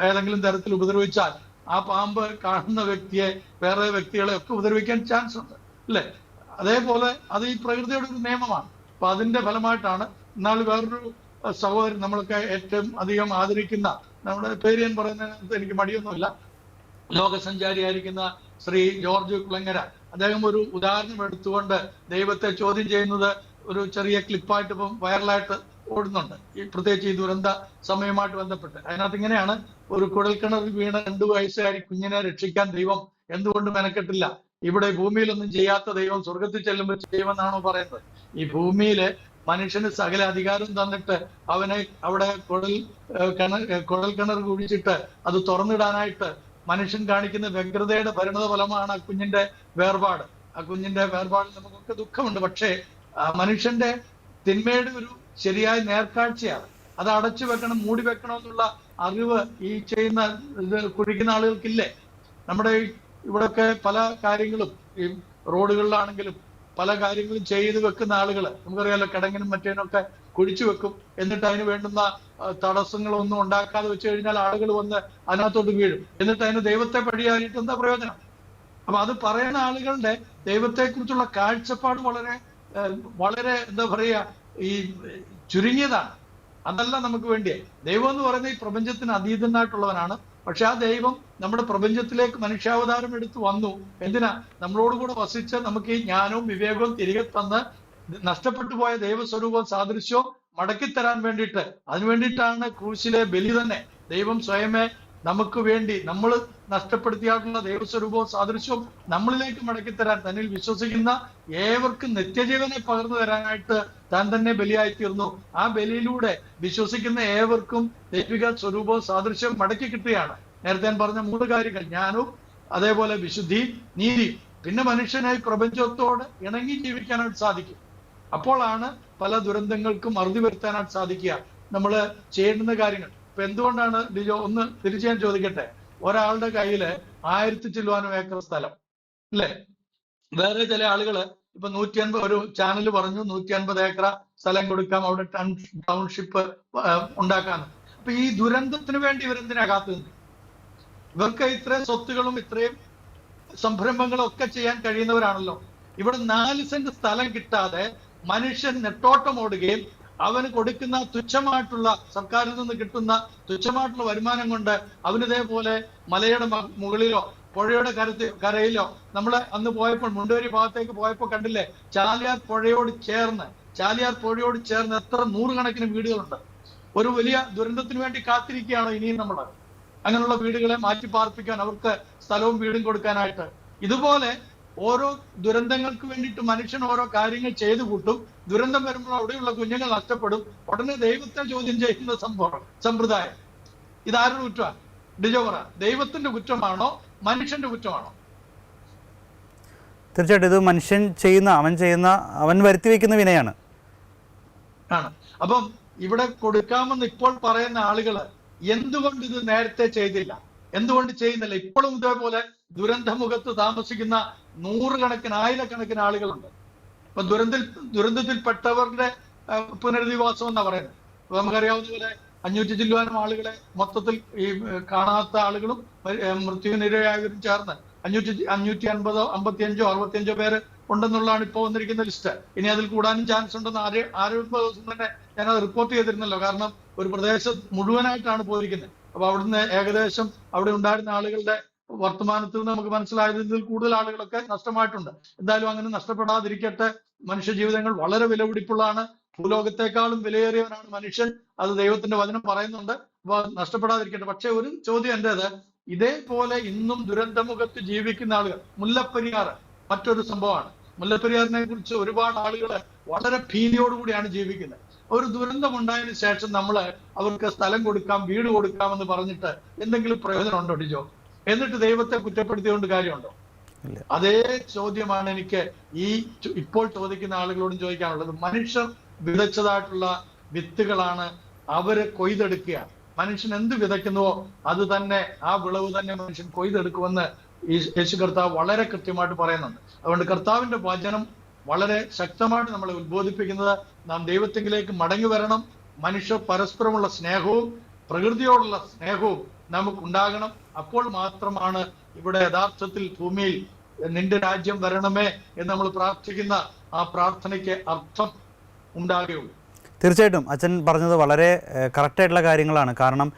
Speaker 2: ഏതെങ്കിലും തരത്തിൽ ഉപദ്രവിച്ചാൽ ആ പാമ്പ് കാണുന്ന വ്യക്തിയെ, വേറെ വ്യക്തികളെ ഒക്കെ ഉപദ്രവിക്കാൻ ചാൻസ് ഉണ്ട്, അല്ലെ? അതേപോലെ അത് ഈ പ്രകൃതിയുടെ ഒരു നിയമമാണ്. അപ്പൊ അതിന്റെ ഫലമായിട്ടാണ് എന്നാൽ വേറൊരു സഹോദരൻ നമ്മളൊക്കെ ഏറ്റവും അധികം ആദരിക്കുന്ന, നമ്മുടെ പേര് ഞാൻ പറയുന്നതിനകത്ത് എനിക്ക് മടിയൊന്നുമില്ല, ലോകസഞ്ചാരിയായിരിക്കുന്ന ശ്രീ ജോർജ് കുളങ്ങര, അദ്ദേഹം ഒരു ഉദാഹരണം എടുത്തുകൊണ്ട് ദൈവത്തെ ചോദ്യം ചെയ്യുന്നത് ഒരു ചെറിയ ക്ലിപ്പായിട്ട് ഇപ്പം വൈറലായിട്ട് ഓടുന്നുണ്ട്, ഈ പ്രത്യേകിച്ച് ഈ ദുരന്ത സമയമായിട്ട് ബന്ധപ്പെട്ട്. അതിനകത്ത് ഇങ്ങനെയാണ്: ഒരു കുഴൽക്കിണറിൽ വീണ 2 വയസ്സുകാരി കുഞ്ഞിനെ രക്ഷിക്കാൻ ദൈവം എന്തുകൊണ്ട് മെനക്കെട്ടില്ല? ഇവിടെ ഭൂമിയിലൊന്നും ചെയ്യാത്ത ദൈവം സ്വർഗത്തിൽ ചെല്ലുമ്പോൾ ചെയ്യുമെന്നാണോ പറയുന്നത്? ഈ ഭൂമിയിലെ മനുഷ്യന് സകല അധികാരം തന്നിട്ട് അവനെ അവിടെ കുഴൽ കിണർ കുഴിച്ചിട്ട് അത് തുറന്നിടാനായിട്ട് മനുഷ്യൻ കാണിക്കുന്ന വ്യഗ്രതയുടെ പരിണത ഫലമാണ് ആ കുഞ്ഞിന്റെ വേർപാട്. ആ കുഞ്ഞിന്റെ വേർപാടിൽ നമുക്കൊക്കെ ദുഃഖമുണ്ട്. പക്ഷേ മനുഷ്യന്റെ തിന്മയുടെ ഒരു ശരിയായ നേർക്കാഴ്ചയാണ്. അത് അടച്ചു വെക്കണം, മൂടി വെക്കണം എന്നുള്ള അറിവ് ഈ ചെയ്യുന്ന കുഴിക്കുന്ന ആളുകൾക്കില്ലേ? നമ്മുടെ ഇവിടെയൊക്കെ പല കാര്യങ്ങളും, ഈ റോഡുകളിലാണെങ്കിലും പല കാര്യങ്ങളും ചെയ്തു വെക്കുന്ന ആളുകൾ നമുക്കറിയാലോ, കിടങ്ങിനും മറ്റേനൊക്കെ കുഴിച്ചു വെക്കും. എന്നിട്ട് അതിന് വേണ്ടുന്ന തടസ്സങ്ങളൊന്നും ഉണ്ടാക്കാതെ വെച്ച് കഴിഞ്ഞാൽ ആളുകൾ വന്ന് അതിനകത്തോട്ട് വീഴും. എന്നിട്ട് അതിന് ദൈവത്തെ പഴിയായിട്ട് എന്താ പ്രയോജനം? അപ്പൊ അത് പറയുന്ന ആളുകളുടെ ദൈവത്തെക്കുറിച്ചുള്ള കാഴ്ചപ്പാട് വളരെ വളരെ എന്താ പറയുക, ഈ ചുരുങ്ങിയതാണ്. അതല്ല നമുക്ക് വേണ്ടിയേ. ദൈവം എന്ന് പറയുന്നത് ഈ പ്രപഞ്ചത്തിന് അതീതനായിട്ടുള്ളവനാണ്. പക്ഷെ ആ ദൈവം നമ്മുടെ പ്രപഞ്ചത്തിലേക്ക് മനുഷ്യാവതാരം എടുത്ത് വന്നു. എന്തിനാ? നമ്മളോടുകൂടെ വസിച്ച് നമുക്ക് ഈ ജ്ഞാനവും വിവേകവും തിരികെ തന്ന് നഷ്ടപ്പെട്ടു പോയ ദൈവസ്വരൂപവും സാദൃശ്യവും മടക്കിത്തരാൻ വേണ്ടിയിട്ട്. അതിനുവേണ്ടിയിട്ടാണ് ക്രൂശിലെ ബലി തന്നെ. ദൈവം സ്വയമേ നമുക്ക് വേണ്ടി, നമ്മൾ നഷ്ടപ്പെടുത്തിയായിട്ടുള്ള ദൈവസ്വരൂപവും സാദൃശ്യവും നമ്മളിലേക്ക് മടക്കിത്തരാൻ, തന്നിൽ വിശ്വസിക്കുന്ന ഏവർക്കും നിത്യജീവനെ പകർന്നു തരാനായിട്ട് താൻ തന്നെ ബലിയായി തീർന്നു. ആ ബലിയിലൂടെ വിശ്വസിക്കുന്ന ഏവർക്കും ദൈവിക സ്വരൂപവും സാദൃശ്യവും മടക്കി കിട്ടുകയാണ്. നേരത്തെ ഞാൻ പറഞ്ഞ 3 കാര്യങ്ങൾ: ജ്ഞാനവും, അതേപോലെ വിശുദ്ധി, നീതി, പിന്നെ മനുഷ്യനായി പ്രപഞ്ചത്തോട് ഇണങ്ങി ജീവിക്കാനായിട്ട് സാധിക്കും. അപ്പോഴാണ് പല ദുരന്തങ്ങൾക്കും അറുതി വരുത്താനായിട്ട് സാധിക്കുക. നമ്മൾ ചെയ്യുന്ന കാര്യങ്ങൾ. ഇപ്പൊ എന്തുകൊണ്ടാണ് ഡിജോ, ഒന്ന് തിരിച്ചു ഞാൻ ചോദിക്കട്ടെ, ഒരാളുടെ കയ്യില് 1000 ചില്ലുവാനും ഏക്കർ സ്ഥലം, അല്ലേ? വേറെ ചില ആളുകള് ഇപ്പൊ 150, ഒരു ചാനൽ പറഞ്ഞു 150 ഏക്കർ സ്ഥലം കൊടുക്കാം, അവിടെ ടൗൺഷിപ്പ് ഉണ്ടാക്കാന്ന്. അപ്പൊ ഈ ദുരന്തത്തിന് വേണ്ടി ഇവരെന്തിനാ കാത്തുനിന്ന്? ഇവർക്ക് ഇത്രയും സ്വത്തുകളും ഇത്രയും സംരംഭങ്ങളും ഒക്കെ ചെയ്യാൻ കഴിയുന്നവരാണല്ലോ. ഇവിടെ 4 സെന്റ് സ്ഥലം കിട്ടാതെ മനുഷ്യൻ നെട്ടോട്ടം ഓടുകയും അവന് കൊടുക്കുന്ന തുച്ഛമായിട്ടുള്ള, സർക്കാരിൽ നിന്ന് കിട്ടുന്ന തുച്ഛമായിട്ടുള്ള വരുമാനം കൊണ്ട് അവനിതേപോലെ മലയുടെ മുകളിലോ പുഴയുടെ കരയിലോ, നമ്മൾ അന്ന് പോയപ്പോൾ മുണ്ടേരി ഭാഗത്തേക്ക് പോയപ്പോൾ കണ്ടില്ലേ, ചാലിയാർ പുഴയോട് ചേർന്ന് എത്ര 100 കണക്കിന് വീടുകളുണ്ട്. ഒരു വലിയ ദുരന്തത്തിന് വേണ്ടി കാത്തിരിക്കുകയാണോ ഇനിയും നമ്മൾ? അങ്ങനെയുള്ള വീടുകളെ മാറ്റി പാർപ്പിക്കാൻ, അവർക്ക് സ്ഥലവും വീടും കൊടുക്കാനായിട്ട്. ഇതുപോലെ ഓരോ ദുരന്തങ്ങൾക്ക് വേണ്ടിയിട്ട് മനുഷ്യൻ ഓരോ കാര്യങ്ങൾ ചെയ്തു കൂട്ടും. ദുരന്തം വരുമ്പോൾ അവിടെയുള്ള കുഞ്ഞുങ്ങൾ നഷ്ടപ്പെടും. ഉടനെ ദൈവത്തെ ചോദ്യം ചെയ്യുന്ന സമ്പ്രദായം. ഇതാരുടെ കുറ്റമാണ്? ഡിജോ പറ, ദൈവത്തിന്റെ കുറ്റമാണോ മനുഷ്യന്റെ കുറ്റമാണോ?
Speaker 1: തീർച്ചയായിട്ടും ഇത് മനുഷ്യൻ അവൻ വരുത്തി വെക്കുന്ന വിനയാണ്.
Speaker 2: ആണ്. അപ്പം ഇവിടെ കൊടുക്കാമെന്ന് ഇപ്പോൾ പറയുന്ന ആളുകള് എന്തുകൊണ്ട് ഇത് നേരത്തെ ചെയ്തില്ല? എന്തുകൊണ്ട് ചെയ്യുന്നില്ല? ഇപ്പോഴും ഇതേപോലെ ദുരന്തമുഖത്ത് താമസിക്കുന്ന 100 കണക്കിന് 1000 ആളുകളുണ്ട്. ഇപ്പൊ ദുരന്തത്തിൽപ്പെട്ടവരുടെ പുനരധിവാസം എന്നാ പറയുന്നത്. അപ്പൊ നമുക്കറിയാവുന്ന പോലെ 500 ചില്ലുവാനും ആളുകളെ മൊത്തത്തിൽ ഈ കാണാത്ത ആളുകളും മൃത്യുനിരയായവരും ചേർന്ന് 550, 55, 65 പേര് ഉണ്ടെന്നുള്ളതാണ് ഇപ്പോൾ വന്നിരിക്കുന്ന ലിസ്റ്റ്. ഇനി അതിൽ കൂടാനും ചാൻസ് ഉണ്ടെന്ന് ആരോഗ്യ ദിവസം തന്നെ ഞാനത് റിപ്പോർട്ട് ചെയ്തിരുന്നല്ലോ. കാരണം ഒരു പ്രദേശം മുഴുവനായിട്ടാണ് പോയിരിക്കുന്നത്. അപ്പൊ അവിടുന്ന് ഏകദേശം അവിടെ ഉണ്ടായിരുന്ന ആളുകളുടെ വർത്തമാനത്തിൽ നിന്ന് നമുക്ക് മനസ്സിലായത് ഇതിൽ കൂടുതൽ ആളുകളൊക്കെ നഷ്ടമായിട്ടുണ്ട്. എന്തായാലും അങ്ങനെ നഷ്ടപ്പെടാതിരിക്കട്ടെ. മനുഷ്യജീവിതങ്ങൾ വളരെ വിലപിടിപ്പുള്ളതാണ്. ഭൂലോകത്തെക്കാളും വിലയേറിയവനാണ് മനുഷ്യൻ. അത് ദൈവത്തിന്റെ വചനം പറയുന്നുണ്ട്. അപ്പൊ നഷ്ടപ്പെടാതിരിക്കട്ടെ. പക്ഷെ ഒരു ചോദ്യം എന്റേത്, ഇതേപോലെ ഇന്നും ദുരന്തമുഖത്ത് ജീവിക്കുന്ന ആളുകൾ, മുല്ലപ്പെരിയാർ മറ്റൊരു സംഭവമാണ്. മുല്ലപ്പെരിയാറിനെ കുറിച്ച് ഒരുപാട് ആളുകൾ വളരെ ഭീതിയോടുകൂടിയാണ് ജീവിക്കുന്നത്. ഒരു ദുരന്തം ഉണ്ടായതിനു ശേഷം നമ്മൾ അവർക്ക് സ്ഥലം കൊടുക്കാം, വീട് കൊടുക്കാമെന്ന് പറഞ്ഞിട്ട് എന്തെങ്കിലും പ്രയോജനം ഉണ്ടോ ടിജോ? എന്നിട്ട് ദൈവത്തെ കുറ്റപ്പെടുത്തിയോണ്ട് കാര്യമുണ്ടോ? അതേ ചോദ്യമാണ് എനിക്ക് ഇപ്പോൾ ചോദിക്കുന്ന ആളുകളോടും ചോദിക്കാനുള്ളത്. മനുഷ്യർ വിതച്ചതായിട്ടുള്ള വിത്തുകളാണ് അവര് കൊയ്തെടുക്കുക. മനുഷ്യൻ എന്ത് വിതയ്ക്കുന്നുവോ അത് തന്നെ, ആ വിളവ് തന്നെ മനുഷ്യൻ കൊയ്തെടുക്കുമെന്ന് യേശു കർത്താവ് വളരെ കൃത്യമായിട്ട് പറയുന്നുണ്ട്. അതുകൊണ്ട് കർത്താവിന്റെ വചനം വളരെ ശക്തമായിട്ട് നമ്മളെ ഉത്ബോധിപ്പിക്കുന്നത് നാം ദൈവത്തിലേക്ക് മടങ്ങി വരണം. മനുഷ്യർ പരസ്പരമുള്ള സ്നേഹവും പ്രകൃതിയോടുള്ള സ്നേഹവും നമുക്കുണ്ടാകണം. അപ്പോൾ മാത്രമാണ് ഇവിടെ യഥാർത്ഥത്തിൽ ഭൂമിയിൽ നിന്റെ രാജ്യം വരണമേ എന്ന് നമ്മൾ പ്രാർത്ഥിക്കുന്ന ആ പ്രാർത്ഥനയ്ക്ക് അർത്ഥം ഉണ്ടാകുകയുള്ളൂ.
Speaker 1: തീർച്ചയായിട്ടും അച്ഛൻ പറഞ്ഞത് വളരെ കറക്റ്റായിട്ടുള്ള കാര്യങ്ങളാണ്. കാരണം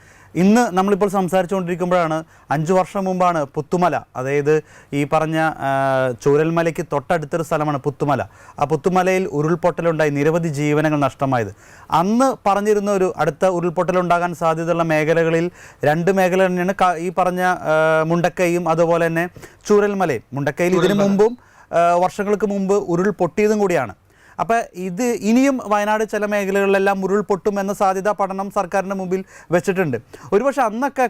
Speaker 1: ഇന്ന് നമ്മളിപ്പോൾ സംസാരിച്ചുകൊണ്ടിരിക്കുമ്പോഴാണ് 5 വർഷം മുമ്പാണ് പുത്തുമല, അതായത് ഈ പറഞ്ഞ ചൂരൽമലയ്ക്ക് തൊട്ടടുത്തൊരു സ്ഥലമാണ് പുത്തുമല. ആ പുത്തുമലയിൽ ഉരുൾപൊട്ടലുണ്ടായി നിരവധി ജീവനങ്ങൾ നഷ്ടമായത്. അന്ന് പറഞ്ഞിരുന്ന ഒരു അടുത്ത ഉരുൾപൊട്ടലുണ്ടാകാൻ സാധ്യതയുള്ള മേഖലകളിൽ 2 മേഖല തന്നെയാണ് ഈ പറഞ്ഞ മുണ്ടക്കൈയും അതുപോലെ തന്നെ ചൂരൽമലയും. മുണ്ടക്കൈയിൽ ഇതിനു മുമ്പും വർഷങ്ങൾക്ക് മുമ്പ് ഉരുൾ പൊട്ടിയതും കൂടിയാണ്. അപ്പോൾ ഇത് ഇനിയും വയനാട് ചില മേഖലകളിലെല്ലാം ഉരുൾപൊട്ടും എന്ന സാധ്യതാ പഠനം സർക്കാരിൻ്റെ മുമ്പിൽ വെച്ചിട്ടുണ്ട്. ഒരുപക്ഷെ അന്നൊക്കെ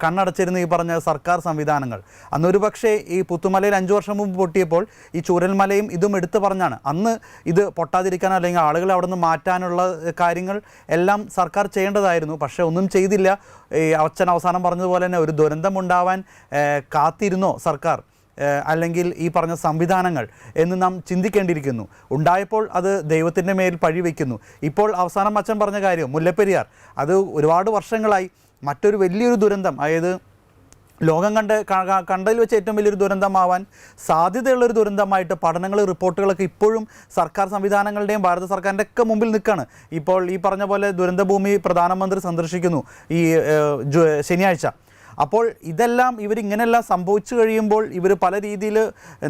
Speaker 1: കണ്ണടച്ചിരുന്ന ഈ പറഞ്ഞ സർക്കാർ സംവിധാനങ്ങൾ അന്നൊരു പക്ഷേ ഈ പുത്തുമലയിൽ 5 വർഷം മുമ്പ് പൊട്ടിയപ്പോൾ ഈ ചൂരൽമലയും ഇതും എടുത്തു പറഞ്ഞാണ് അന്ന് ഇത് പൊട്ടാതിരിക്കാൻ അല്ലെങ്കിൽ ആളുകളെ അവിടെ നിന്ന് മാറ്റാനുള്ള കാര്യങ്ങൾ എല്ലാം സർക്കാർ ചെയ്യേണ്ടതായിരുന്നു. പക്ഷേ ഒന്നും ചെയ്തില്ല. ഈ അച്ഛൻ അവസാനം പറഞ്ഞതുപോലെ തന്നെ ഒരു ദുരന്തമുണ്ടാവാൻ കാത്തിരുന്നോ സർക്കാർ അല്ലെങ്കിൽ ഈ പറഞ്ഞ സംവിധാനങ്ങൾ എന്ന് നാം ചിന്തിക്കേണ്ടിയിരിക്കുന്നു. ഉണ്ടായപ്പോൾ അത് ദൈവത്തിൻ്റെ മേൽ പഴി വയ്ക്കുന്നു. ഇപ്പോൾ അവസാനം അച്ഛൻ പറഞ്ഞ കാര്യം മുല്ലപ്പെരിയാർ, അത് ഒരുപാട് വർഷങ്ങളായി മറ്റൊരു വലിയൊരു ദുരന്തം, അതായത് ലോകം കണ്ടതിൽ വെച്ച് ഏറ്റവും വലിയൊരു ദുരന്തമാവാൻ സാധ്യതയുള്ളൊരു ദുരന്തമായിട്ട് പഠനങ്ങൾ റിപ്പോർട്ടുകളൊക്കെ ഇപ്പോഴും സർക്കാർ സംവിധാനങ്ങളുടെയും ഭാരത സർക്കാരിൻ്റെ ഒക്കെ മുമ്പിൽ നിൽക്കുകയാണ്. ഇപ്പോൾ ഈ പറഞ്ഞ പോലെ ദുരന്തഭൂമി പ്രധാനമന്ത്രി സന്ദർശിക്കുന്നു ഈ ശനിയാഴ്ച. അപ്പോൾ ഇതെല്ലാം ഇവരിങ്ങനെല്ലാം സംഭവിച്ചു കഴിയുമ്പോൾ ഇവർ പല രീതിയിൽ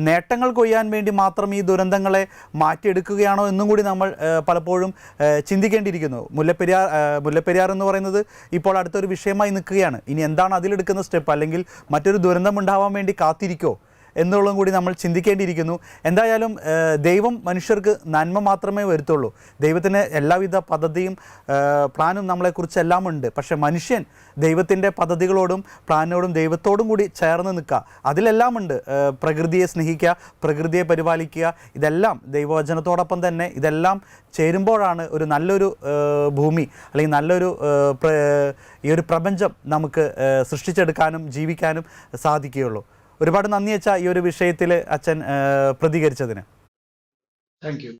Speaker 1: നേട്ടങ്ങൾ കൊയ്യാൻ വേണ്ടി മാത്രം ഈ ദുരന്തങ്ങളെ മാറ്റിയെടുക്കുകയാണോ എന്നും കൂടി നമ്മൾ പലപ്പോഴും ചിന്തിക്കേണ്ടിയിരിക്കുന്നു. മുല്ലപ്പെരിയാർ എന്ന് പറയുന്നത് ഇപ്പോൾ അടുത്തൊരു വിഷയമായി നിൽക്കുകയാണ്. ഇനി എന്താണ് അതിലെടുക്കുന്ന സ്റ്റെപ്പ്, അല്ലെങ്കിൽ മറ്റൊരു ദുരന്തം ഉണ്ടാവാൻ വേണ്ടി കാത്തിരിക്കോ എന്നുള്ളതും കൂടി നമ്മൾ ചിന്തിക്കേണ്ടിയിരിക്കുന്നു. എന്തായാലും ദൈവം മനുഷ്യർക്ക് നന്മ മാത്രമേ വരുത്തുള്ളൂ. ദൈവത്തിന് എല്ലാവിധ പദ്ധതിയും പ്ലാനും നമ്മളെക്കുറിച്ചെല്ലാം ഉണ്ട്. പക്ഷേ മനുഷ്യൻ ദൈവത്തിൻ്റെ പദ്ധതികളോടും പ്ലാനോടും ദൈവത്തോടും കൂടി ചേർന്ന് നിൽക്കുക, അതിലെല്ലാം ഉണ്ട്. പ്രകൃതിയെ സ്നേഹിക്കുക, പ്രകൃതിയെ പരിപാലിക്കുക, ഇതെല്ലാം ദൈവവചനത്തോടൊപ്പം തന്നെ ഇതെല്ലാം ചേരുമ്പോഴാണ് ഒരു നല്ലൊരു ഭൂമി അല്ലെങ്കിൽ നല്ലൊരു ഈ ഒരു പ്രപഞ്ചം നമുക്ക് സൃഷ്ടിച്ചെടുക്കാനും ജീവിക്കാനും സാധിക്കുകയുള്ളൂ. ഒരുപാട് നന്ദി അച്ഛാ ഈ ഒരു വിഷയത്തിൽ അച്ഛൻ പ്രതികരിച്ചതിന്.
Speaker 2: Thank you.